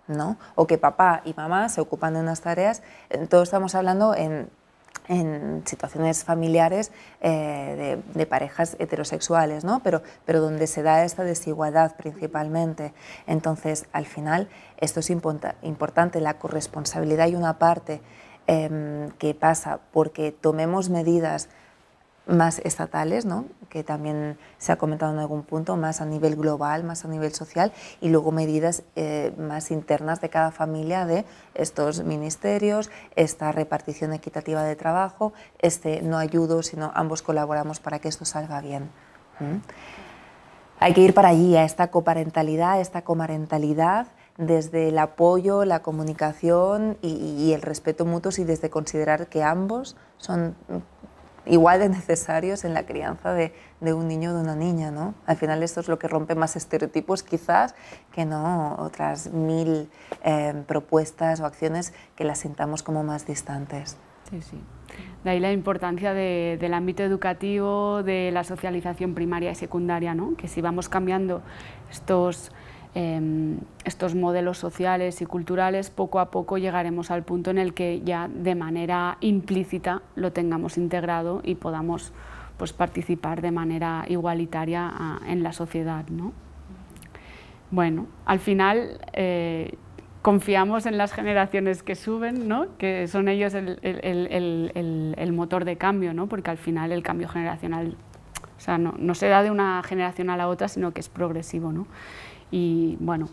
¿No? O que papá y mamá se ocupan de unas tareas, todos estamos hablando en situaciones familiares de parejas heterosexuales, ¿no? pero donde se da esta desigualdad principalmente. Entonces, al final, esto es importante, la corresponsabilidad y una parte que pasa porque tomemos medidas más estatales, ¿no? Que también se ha comentado en algún punto, más a nivel global, más a nivel social, y luego medidas más internas de cada familia de estos ministerios, esta repartición equitativa de trabajo, no ayudo, sino ambos colaboramos para que esto salga bien. Hay que ir para allí, a esta coparentalidad, a esta comarentalidad, desde el apoyo, la comunicación y el respeto mutuos y desde considerar que ambos son igual de necesarios en la crianza de un niño o de una niña, ¿no? Al final esto es lo que rompe más estereotipos quizás que no otras 1000 propuestas o acciones que las sintamos como más distantes. Sí, sí. De ahí la importancia del ámbito educativo, de la socialización primaria y secundaria, ¿no? Que si vamos cambiando estos modelos sociales y culturales, poco a poco llegaremos al punto en el que ya de manera implícita lo tengamos integrado y podamos pues, participar de manera igualitaria en la sociedad, ¿no? Bueno, al final confiamos en las generaciones que suben, ¿no? Que son ellos el motor de cambio, ¿no? Porque al final el cambio generacional, o sea, no se da de una generación a la otra, sino que es progresivo, ¿no? Y bueno,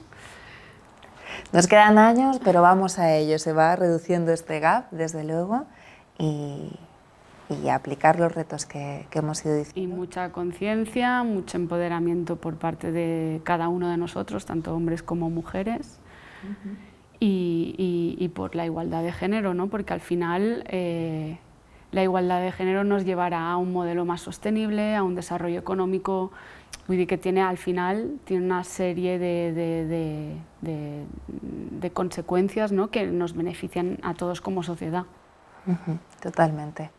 nos quedan años, pero vamos a ello, se va reduciendo este gap, desde luego, y aplicar los retos que hemos ido diciendo. Y mucha conciencia, mucho empoderamiento por parte de cada uno de nosotros, tanto hombres como mujeres, y por la igualdad de género, ¿no? Porque al final la igualdad de género nos llevará a un modelo más sostenible, a un desarrollo económico que al final tiene una serie de consecuencias, ¿no? Que nos benefician a todos como sociedad. Totalmente.